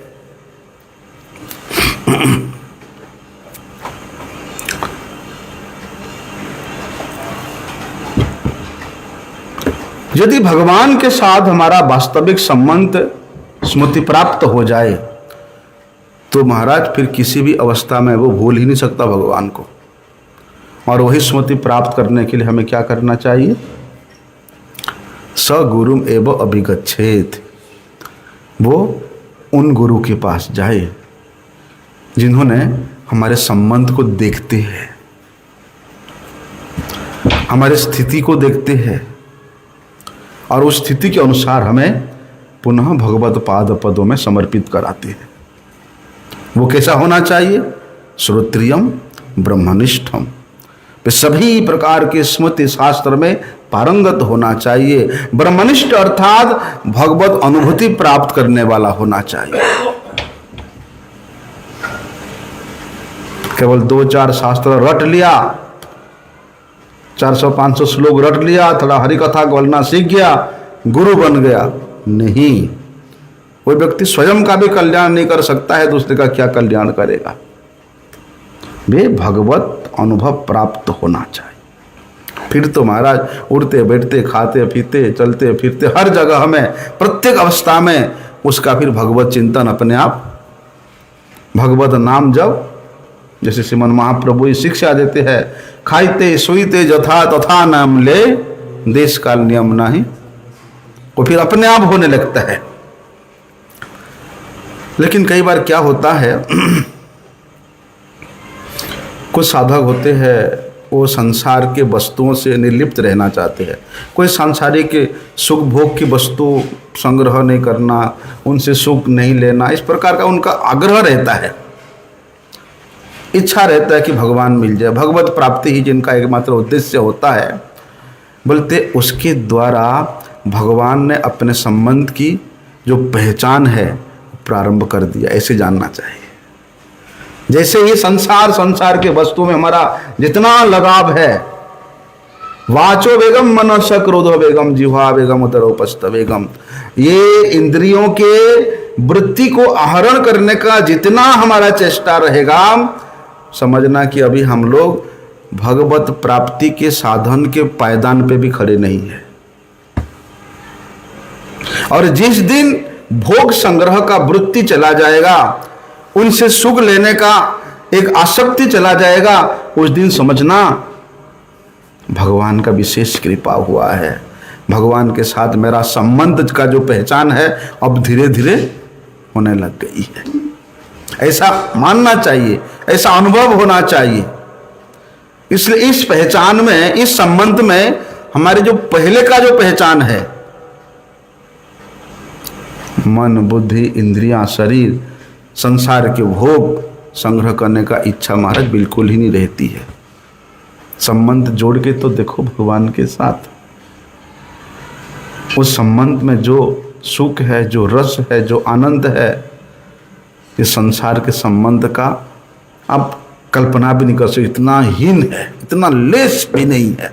यदि भगवान के साथ हमारा वास्तविक संबंध स्मृति प्राप्त हो जाए तो महाराज फिर किसी भी अवस्था में वो भूल ही नहीं सकता भगवान को। और वही स्मृति प्राप्त करने के लिए हमें क्या करना चाहिए? स गुरुम एव अभिगच्छेत, वो उन गुरु के पास जाए जिन्होंने हमारे संबंध को देखते हैं, हमारी स्थिति को देखते हैं और उस स्थिति के अनुसार हमें पुनः भगवत पाद पदों में समर्पित कराते हैं। वो कैसा होना चाहिए? श्रोत्रियम ब्रह्मनिष्ठम, सभी प्रकार के स्मृति शास्त्र में पारंगत होना चाहिए। ब्रह्मनिष्ठ अर्थात भगवत अनुभूति प्राप्त करने वाला होना चाहिए। केवल 2-4 शास्त्र रट लिया, 400-500 श्लोक रट लिया, थोड़ा हरि कथा बोलना सीख गया, गुरु बन गया, नहीं। कोई व्यक्ति स्वयं का भी कल्याण नहीं कर सकता है, दूसरे का क्या कल्याण करेगा? वे भगवत अनुभव प्राप्त होना चाहिए। फिर तो महाराज उड़ते बैठते खाते पीते चलते फिरते हर जगह हमें प्रत्येक अवस्था में उसका फिर भगवत चिंतन अपने आप, भगवत नाम जब, जैसे श्रीमन महाप्रभु शिक्षा देते हैं, खाइते सोईते जथा तथा नाम ले, देश काल नियम नहीं, वो फिर अपने आप होने लगता है। लेकिन कई बार क्या होता है, कुछ साधक होते हैं वो संसार के वस्तुओं से निर्लिप्त रहना चाहते हैं। कोई सांसारिक सुख भोग की वस्तु संग्रह नहीं करना, उनसे सुख नहीं लेना, इस प्रकार का उनका आग्रह रहता है, इच्छा रहता है कि भगवान मिल जाए। भगवत प्राप्ति ही जिनका एकमात्र उद्देश्य होता है, बोलते उसके द्वारा भगवान ने अपने संबंध की जो पहचान है प्रारंभ कर दिया, ऐसे जानना चाहिए। जैसे ये संसार के वस्तु में हमारा जितना लगाव है, वाचो बेगम मनस क्रोधो बेगम जिह्वा बेगम उदरोपस्थ बेगम, ये इंद्रियों के वृत्ति को आहरण करने का जितना हमारा चेष्टा रहेगा, समझना कि अभी हम लोग भगवत प्राप्ति के साधन के पायदान पे भी खड़े नहीं है। और जिस दिन भोग संग्रह का वृत्ति चला जाएगा, उनसे सुख लेने का एक आसक्ति चला जाएगा, उस दिन समझना भगवान का विशेष कृपा हुआ है। भगवान के साथ मेरा संबंध का जो पहचान है अब धीरे धीरे होने लग गई है। ऐसा मानना चाहिए, ऐसा अनुभव होना चाहिए। इसलिए इस पहचान में, इस संबंध में हमारे जो पहले का जो पहचान है, मन बुद्धि इंद्रियां शरीर, संसार के भोग संग्रह करने का इच्छा महाराज बिल्कुल ही नहीं रहती है। संबंध जोड़ के तो देखो भगवान के साथ, उस संबंध में जो सुख है, जो रस है, जो आनंद है, इस संसार के संबंध का आप कल्पना भी नहीं कर सकते। इतना हीन है, इतना लेस भी नहीं है।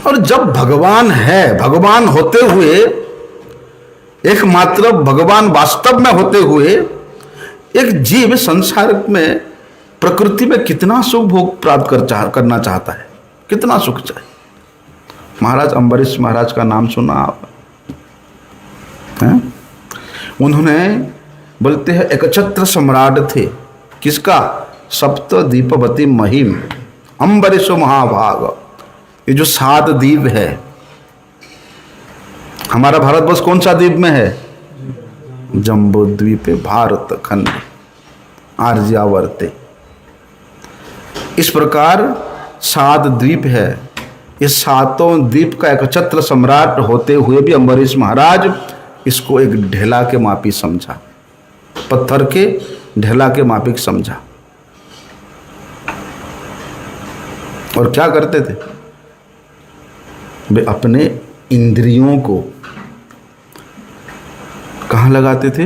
और जब भगवान है, भगवान होते हुए, एकमात्र भगवान वास्तव में होते हुए, एक जीव संसार में प्रकृति में कितना सुख भोग प्राप्त करना चाहता है, कितना सुख चाहिए। महाराज अम्बरीश महाराज का नाम सुना आप हैं? उन्होंने बोलते हैं एकछत्र सम्राट थे। किसका? सप्त दीपवती महिम अम्बरीश महाभाग। ये जो 7 द्वीप है, हमारा भारतवर्ष कौन सा द्वीप में है? जम्बो द्वीप, भारत खंड, आर्यावर्ते। इस प्रकार 7 द्वीप है। ये 7 द्वीप का एकछत्र सम्राट होते हुए भी अम्बरीश महाराज इसको एक ढेला के मापी समझा। पत्थर के ढेला के माफिक समझा। और क्या करते थे वे? अपने इंद्रियों को कहाँ लगाते थे?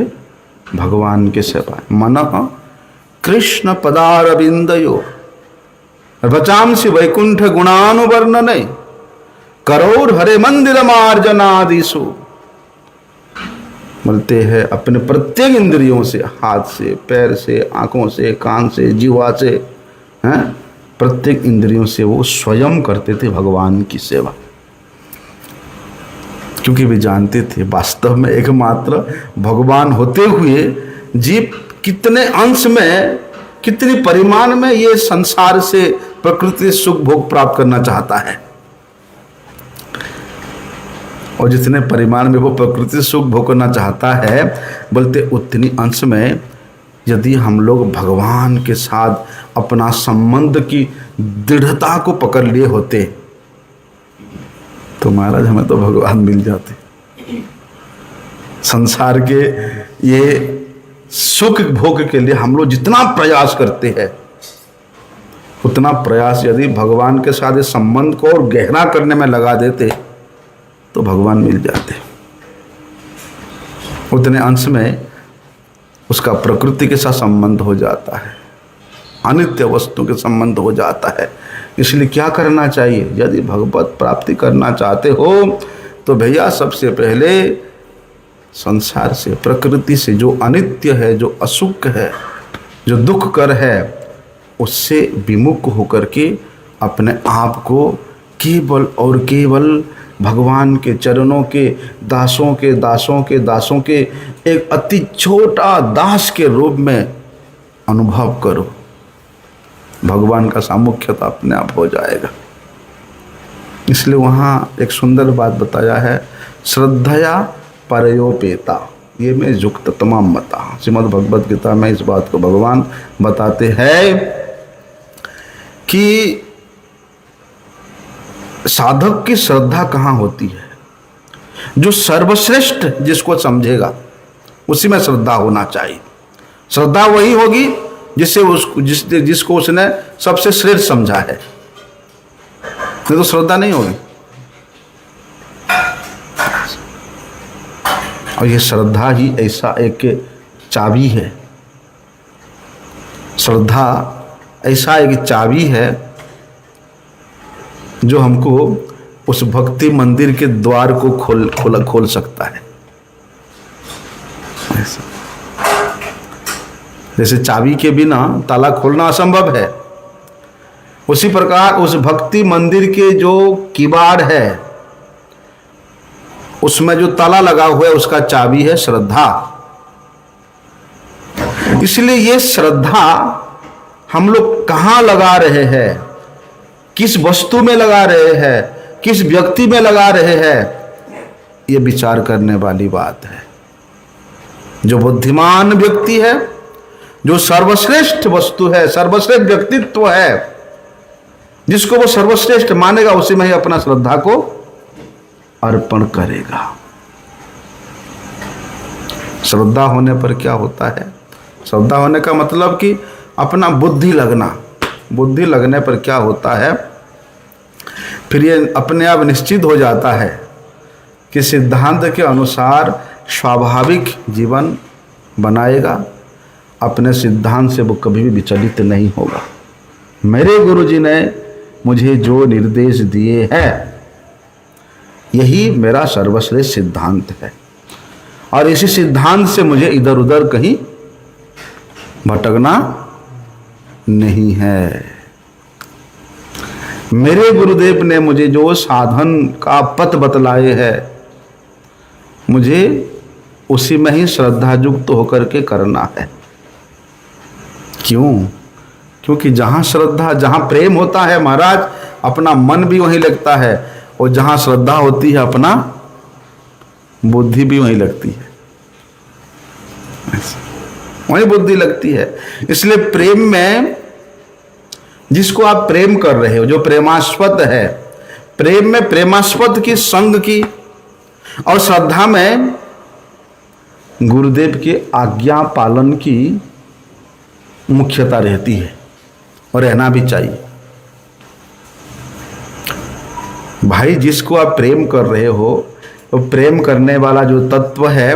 भगवान के सेवा। मनः कृष्ण पदारविंदयो रचांसि वैकुंठ गुणानुवर्णने करौर हरे मंदिर मार्जनादिशु। बोलते हैं अपने प्रत्येक इंद्रियों से, हाथ से, पैर से, आंखों से, कान से, जीवा से, हैं, प्रत्येक इंद्रियों से वो स्वयं करते थे भगवान की सेवा। क्योंकि वे जानते थे वास्तव में एकमात्र भगवान होते हुए जीव कितने अंश में, कितनी परिमाण में ये संसार से प्रकृति सुख भोग प्राप्त करना चाहता है, और जितने परिमाण में वो प्रकृति सुख भोग करना चाहता है, बोलते उतनी अंश में यदि हम लोग भगवान के साथ अपना संबंध की दृढ़ता को पकड़ लिए होते तो महाराज हमें तो भगवान मिल जाते। संसार के ये सुख भोग के लिए हम लोग जितना प्रयास करते हैं, उतना प्रयास यदि भगवान के साथ इस संबंध को और गहरा करने में लगा देते तो भगवान मिल जाते। उतने अंश में उसका प्रकृति के साथ संबंध हो जाता है, अनित्य वस्तु के संबंध हो जाता है। इसलिए क्या करना चाहिए? यदि भगवत प्राप्ति करना चाहते हो तो भैया सबसे पहले संसार से, प्रकृति से, जो अनित्य है, जो असुख है, जो दुख कर है, उससे विमुख होकर के अपने आप को केवल और केवल भगवान के चरणों के दासों के दासों के दासों के एक अति छोटा दास के रूप में अनुभव करो। भगवान का सामुख्यता अपने आप हो जाएगा। इसलिए वहाँ एक सुंदर बात बताया है, श्रद्धया परयोपेता ये में युक्त तमाम मता। श्रीमद् भगवद गीता में इस बात को भगवान बताते हैं कि साधक की श्रद्धा कहाँ होती है? जो सर्वश्रेष्ठ जिसको समझेगा उसी में श्रद्धा होना चाहिए। श्रद्धा वही होगी जिसको उसने सबसे श्रेष्ठ समझा है, नहीं तो श्रद्धा नहीं होगी। और ये श्रद्धा ही ऐसा एक चाबी है, श्रद्धा ऐसा एक चाबी है जो हमको उस भक्ति मंदिर के द्वार को खोल सकता है। ऐसा जैसे चाबी के बिना ताला खोलना असंभव है, उसी प्रकार उस भक्ति मंदिर के जो किवाड़ है उसमें जो ताला लगा हुआ है उसका चाबी है श्रद्धा। इसलिए ये श्रद्धा हम लोग कहाँ लगा रहे हैं, किस वस्तु में लगा रहे हैं, किस व्यक्ति में लगा रहे हैं, ये विचार करने वाली बात है। जो बुद्धिमान व्यक्ति है, जो सर्वश्रेष्ठ वस्तु है, सर्वश्रेष्ठ व्यक्तित्व है, जिसको वो सर्वश्रेष्ठ मानेगा उसी में ही अपना श्रद्धा को अर्पण करेगा। श्रद्धा होने पर क्या होता है? श्रद्धा होने का मतलब कि अपना बुद्धि लगना। बुद्धि लगने पर क्या होता है? फिर ये अपने आप निश्चित हो जाता है कि सिद्धांत के अनुसार स्वाभाविक जीवन बनाएगा, अपने सिद्धांत से वो कभी भी विचलित नहीं होगा। मेरे गुरुजी ने मुझे जो निर्देश दिए हैं यही मेरा सर्वश्रेष्ठ सिद्धांत है, और इसी सिद्धांत से मुझे इधर उधर कहीं भटकना नहीं है। मेरे गुरुदेव ने मुझे जो साधन का पथ बतलाए है, मुझे उसी में ही श्रद्धायुक्त होकर के करना है। क्यों? क्योंकि जहाँ श्रद्धा, जहाँ प्रेम होता है महाराज, अपना मन भी वहीं लगता है, और जहाँ श्रद्धा होती है अपना बुद्धि भी वहीं लगती है, वहीं बुद्धि लगती है। इसलिए प्रेम में जिसको आप प्रेम कर रहे हो, जो प्रेमास्पद है, प्रेम में प्रेमास्पद की संग की, और श्रद्धा में गुरुदेव के आज्ञा पालन की मुख्यता रहती है और रहना भी चाहिए। भाई जिसको आप प्रेम कर रहे हो, तो प्रेम करने वाला जो तत्व है,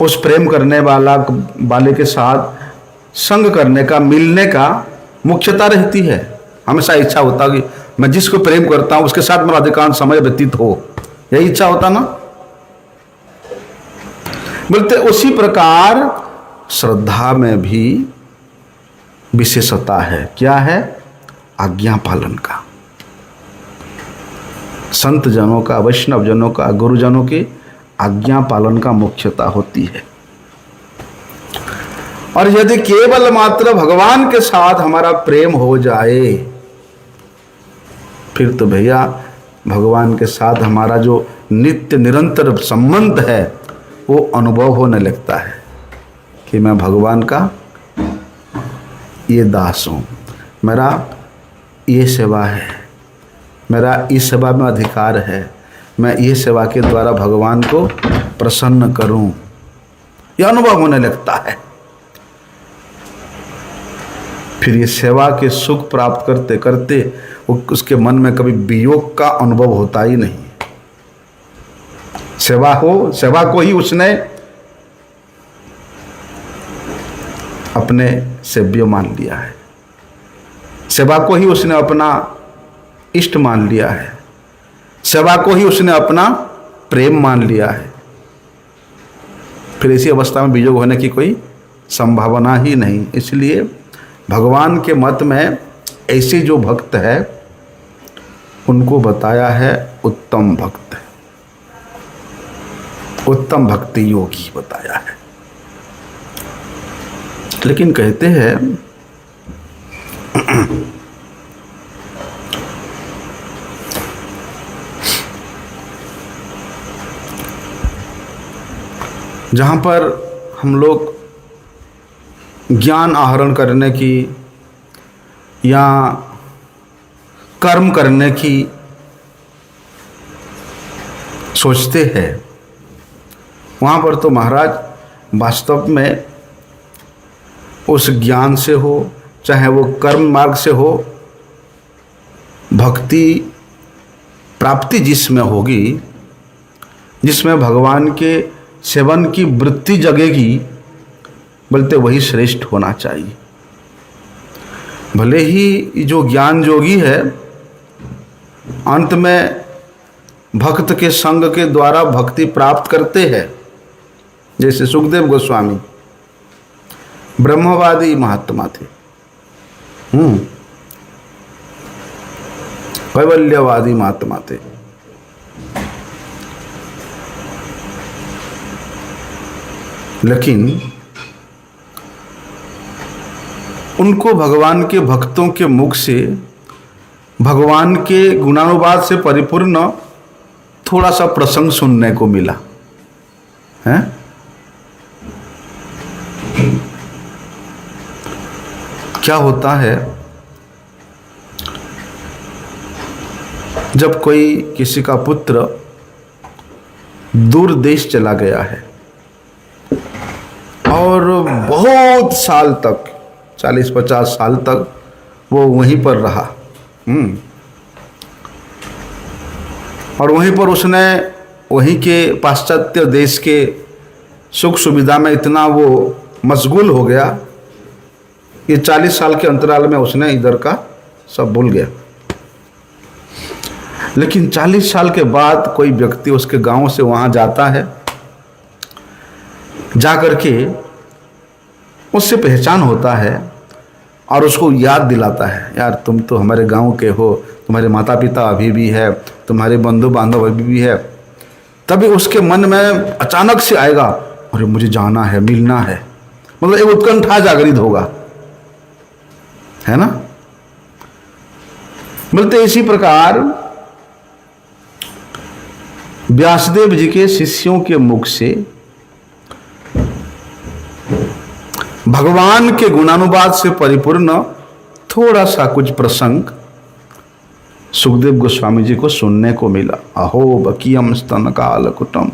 उस प्रेम करने वाले के साथ संग करने का, मिलने का मुख्यता रहती है। हमेशा इच्छा होता कि मैं जिसको प्रेम करता हूं उसके साथ मेरा अधिकांश समय व्यतीत हो, यही इच्छा होता ना। बोलते उसी प्रकार श्रद्धा में भी विशेषता है। क्या है? आज्ञा पालन का। संत जनों का, वैष्णव जनों का, गुरुजनों की आज्ञा पालन का मुख्यता होती है। और यदि केवल मात्र भगवान के साथ हमारा प्रेम हो जाए, फिर तो भैया भगवान के साथ हमारा जो नित्य निरंतर संबंध है वो अनुभव होने लगता है कि मैं भगवान का ये दास हूँ, मेरा ये सेवा है, मेरा इस सेवा में अधिकार है, मैं ये सेवा के द्वारा भगवान को प्रसन्न करूं, यह अनुभव होने लगता है। फिर ये सेवा के सुख प्राप्त करते करते उसके मन में कभी वियोग का अनुभव होता ही नहीं। सेवा को ही उसने अपने सेव्य मान लिया है, सेवा को ही उसने अपना इष्ट मान लिया है, सेवा को ही उसने अपना प्रेम मान लिया है। फिर इसी अवस्था में वियोग होने की कोई संभावना ही नहीं। इसलिए भगवान के मत में ऐसे जो भक्त है उनको बताया है उत्तम भक्त, उत्तम भक्ति योगी बताया है। लेकिन कहते हैं जहाँ पर हम लोग ज्ञान आहरण करने की या कर्म करने की सोचते हैं, वहाँ पर तो महाराज वास्तव में उस ज्ञान से हो चाहे वो कर्म मार्ग से हो, भक्ति प्राप्ति जिसमें होगी, जिसमें भगवान के सेवन की वृत्ति जगेगी, बोलते वही श्रेष्ठ होना चाहिए। भले ही जो ज्ञान योगी है अंत में भक्त के संग के द्वारा भक्ति प्राप्त करते हैं, जैसे सुखदेव गोस्वामी ब्रह्मवादी महात्मा थे, कैवल्यवादी महात्मा थे। लेकिन उनको भगवान के भक्तों के मुख से भगवान के गुणानुवाद से परिपूर्ण थोड़ा सा प्रसंग सुनने को मिला है। क्या होता है जब कोई किसी का पुत्र दूर देश चला गया है और बहुत साल तक 40-50 साल तक वो वहीं पर रहा, और वहीं पर उसने वहीं के पाश्चात्य देश के सुख सुविधा में इतना वो मशगूल हो गया, ये 40 साल के अंतराल में उसने इधर का सब भूल गया। लेकिन 40 साल के बाद कोई व्यक्ति उसके गांव से वहां जाता है, जा करके उससे पहचान होता है और उसको याद दिलाता है, यार तुम तो हमारे गांव के हो, तुम्हारे माता पिता अभी भी है, तुम्हारे बंधु बांधव अभी भी है। तभी उसके मन में अचानक से आएगा, अरे मुझे जाना है, मिलना है, मतलब एक उत्कंठा जागृत होगा, है ना। बोलते इसी प्रकार व्यासदेव जी के शिष्यों के मुख से भगवान के गुणानुवाद से परिपूर्ण थोड़ा सा कुछ प्रसंग सुखदेव गोस्वामी जी को सुनने को मिला। अहो बकीयम स्तन काल कुटम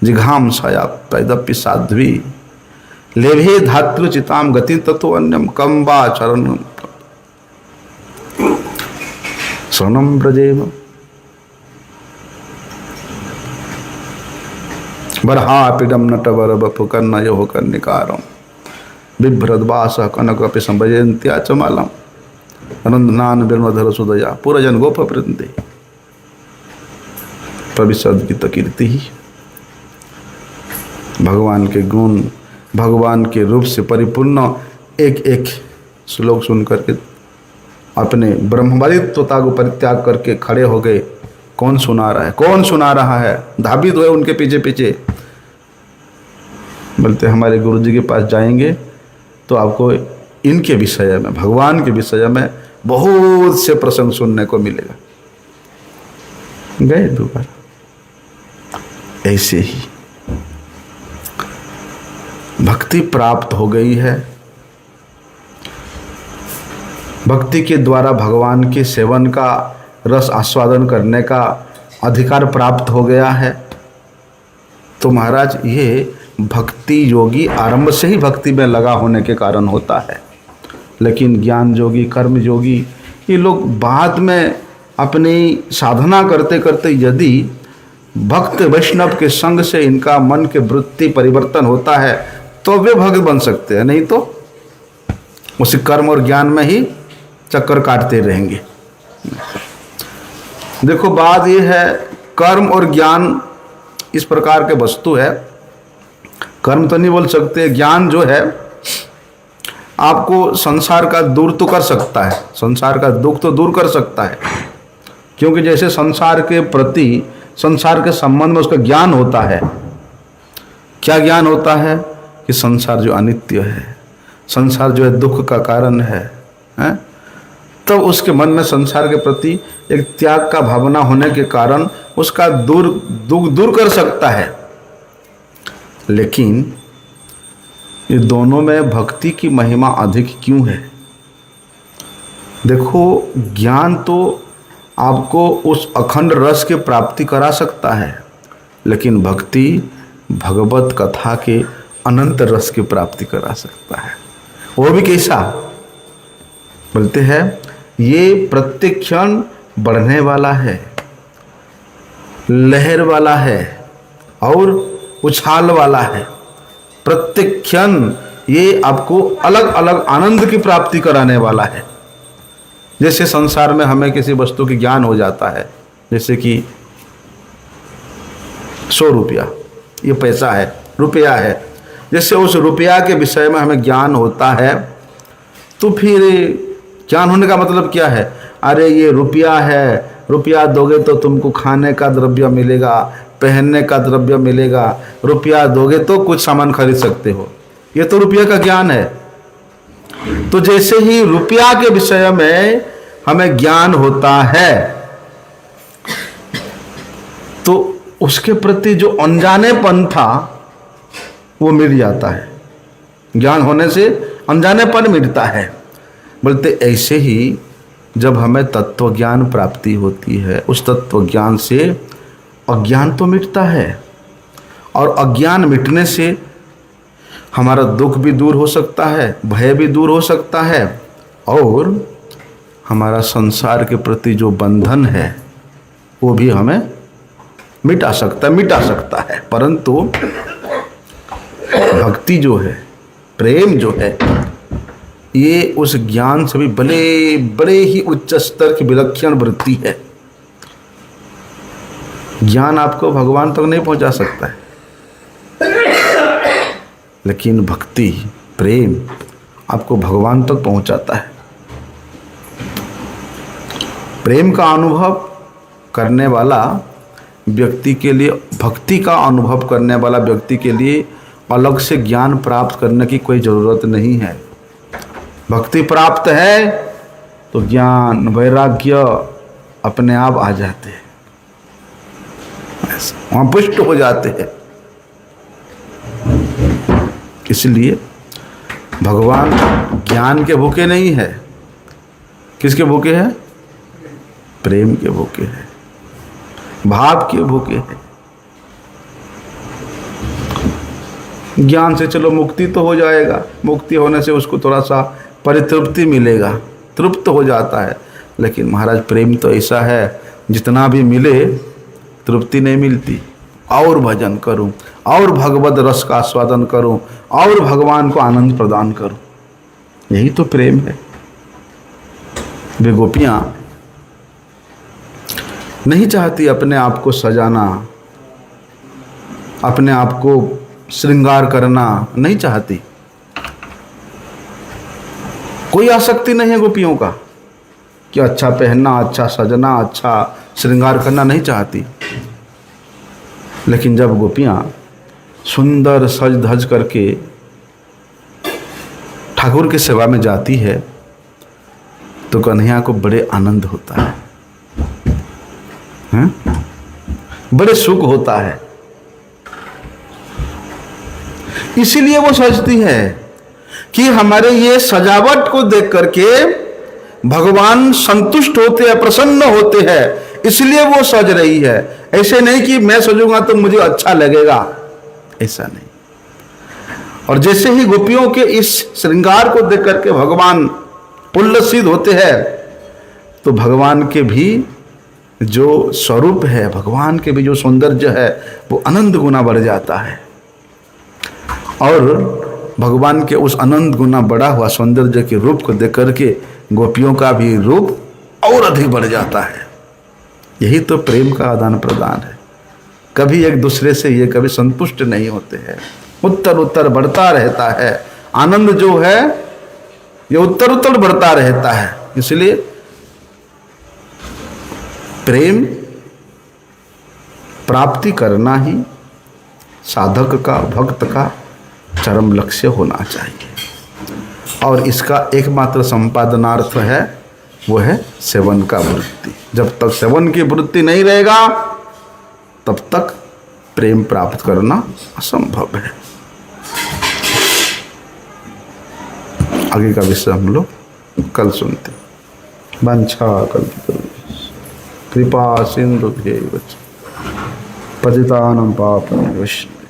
जिघाम सया पैदपि साध्वी लेभे धातृ चिताम गति तत्व अन्यम कम्बा चरण शरणम ब्रजेम। बरहापिडम नटवर बपुकर्ण यो कर्णिकारम बिभ्रद्वास कनकपि संभजन्त्या चमालम अनंदनान बिर्मधर सुदया पुरजन गोप वृंदे प्रविशद गीत कीर्ति। भगवान के गुण, भगवान के रूप से परिपूर्ण एक एक श्लोक सुन करके अपने ब्रह्मवादित्वता को परित्याग करके खड़े हो गए। कौन सुना रहा है, कौन सुना रहा है? धावित हुए उनके पीछे पीछे। बोलते हमारे गुरु जी के पास जाएंगे तो आपको इनके विषय में, भगवान के विषय में बहुत से प्रसंग सुनने को मिलेगा। गए दोबारा। ऐसे ही भक्ति प्राप्त हो गई है। भक्ति के द्वारा भगवान के सेवन का, रस आस्वादन करने का अधिकार प्राप्त हो गया है। तो महाराज ये भक्ति योगी आरंभ से ही भक्ति में लगा होने के कारण होता है। लेकिन ज्ञान योगी, कर्म योगी, ये लोग बाद में अपनी साधना करते करते यदि भक्त वैष्णव के संग से इनका मन के वृत्ति परिवर्तन होता है तो वे भक्त बन सकते हैं, नहीं तो उसी कर्म और ज्ञान में ही चक्कर काटते रहेंगे। देखो बात ये है, कर्म और ज्ञान इस प्रकार के वस्तु है। कर्म तो नहीं बोल सकते, ज्ञान जो है आपको संसार का दूर तो कर सकता है, संसार का दुख तो दूर कर सकता है। क्योंकि जैसे संसार के प्रति, संसार के संबंध में उसका ज्ञान होता है। क्या ज्ञान होता है? कि संसार जो अनित्य है, संसार जो है दुख का कारण है, तब उसके मन में संसार के प्रति एक त्याग का भावना होने के कारण उसका दुख दूर कर सकता है। लेकिन ये दोनों में भक्ति की महिमा अधिक क्यों है? देखो ज्ञान तो आपको उस अखंड रस की प्राप्ति करा सकता है, लेकिन भक्ति भगवत कथा के अनंत रस की प्राप्ति करा सकता है। वो भी कैसा? बोलते हैं ये प्रत्येक क्षण बढ़ने वाला है, लहर वाला है और उछाल वाला है। प्रत्येक क्षण ये आपको अलग अलग आनंद की प्राप्ति कराने वाला है। जैसे संसार में हमें किसी वस्तु की ज्ञान हो जाता है, जैसे कि 100 रुपया, ये पैसा है, रुपया है। जैसे उस रुपया के विषय में हमें ज्ञान होता है तो फिर ज्ञान होने का मतलब क्या है? अरे ये रुपया है, रुपया दोगे तो तुमको खाने का द्रव्य मिलेगा, पहनने का द्रव्य मिलेगा, रुपया दोगे तो कुछ सामान खरीद सकते हो। ये तो रुपया का ज्ञान है। तो जैसे ही रुपया के विषय में हमें ज्ञान होता है तो उसके प्रति जो अनजानेपन था वो मिट जाता है। ज्ञान होने से अनजानेपन मिटता है। बोलते ऐसे ही जब हमें तत्व ज्ञान प्राप्ति होती है, उस तत्व ज्ञान से अज्ञान तो मिटता है, और अज्ञान मिटने से हमारा दुख भी दूर हो सकता है, भय भी दूर हो सकता है, और हमारा संसार के प्रति जो बंधन है वो भी हमें मिटा सकता है। परंतु भक्ति जो है, प्रेम जो है, ये उस ज्ञान से भी बड़े ही उच्च स्तर की विलक्षण वृत्ति है। ज्ञान आपको भगवान तक नहीं पहुंचा सकता है, लेकिन भक्ति, प्रेम आपको भगवान तक पहुंचाता है। प्रेम का अनुभव करने वाला व्यक्ति के लिए, भक्ति का अनुभव करने वाला व्यक्ति के लिए अलग से ज्ञान प्राप्त करने की कोई ज़रूरत नहीं है। भक्ति प्राप्त है तो ज्ञान, वैराग्य अपने आप आ जाते हैं, वहाँ पुष्ट हो जाते हैं। इसलिए भगवान ज्ञान के भूखे नहीं है। किसके भूखे हैं? प्रेम के भूखे हैं, भाव के भूखे हैं। ज्ञान से चलो मुक्ति तो हो जाएगा, मुक्ति होने से उसको थोड़ा सा परितृप्ति मिलेगा, तृप्त हो जाता है। लेकिन महाराज प्रेम तो ऐसा है, जितना भी मिले तृप्ति नहीं मिलती। और भजन करूं, और भगवत रस का आस्वादन करूं, और भगवान को आनंद प्रदान करूं, यही तो प्रेम है। वे गोपियां नहीं चाहती अपने आप को सजाना, अपने आप को श्रृंगार करना नहीं चाहती। कोई आसक्ति नहीं है गोपियों का कि अच्छा पहनना, अच्छा सजना, अच्छा श्रृंगार करना नहीं चाहती। लेकिन जब गोपियां सुंदर सज धज करके ठाकुर की सेवा में जाती है तो कन्हैया को बड़े आनंद होता है, हैं? बड़े सुख होता है। इसीलिए वो सजती है कि हमारे ये सजावट को देख करके भगवान संतुष्ट होते हैं, प्रसन्न होते हैं, इसलिए वो सज रही है। ऐसे नहीं कि मैं सजूंगा तो मुझे अच्छा लगेगा, ऐसा नहीं। और जैसे ही गोपियों के इस श्रृंगार को देख करके भगवान उल्लसित होते हैं, तो भगवान के भी जो स्वरूप है, भगवान के भी जो सौंदर्य है, वो अनंत गुना बढ़ जाता है। और भगवान के उस अनंत गुना बढ़ा हुआ सौंदर्य के रूप को देख करके गोपियों का भी रूप और अधिक बढ़ जाता है। यही तो प्रेम का आदान प्रदान है। कभी एक दूसरे से ये कभी संतुष्ट नहीं होते हैं, उत्तर उत्तर बढ़ता रहता है। आनंद जो है ये उत्तर उत्तर बढ़ता रहता है। इसलिए प्रेम प्राप्ति करना ही साधक का, भक्त का चरम लक्ष्य होना चाहिए। और इसका एकमात्र संपादनार्थ है, वो है सेवन का वृत्ति। जब तक सेवन की वृत्ति नहीं रहेगा तब तक प्रेम प्राप्त करना असंभव है। आगे का विषय हम लोग कल सुनते। वांछा कल्पितरुभ्यश्च कृपा सिंधुभ्यैव च पतितानां पावनेभ्यो वैष्णवेभ्यो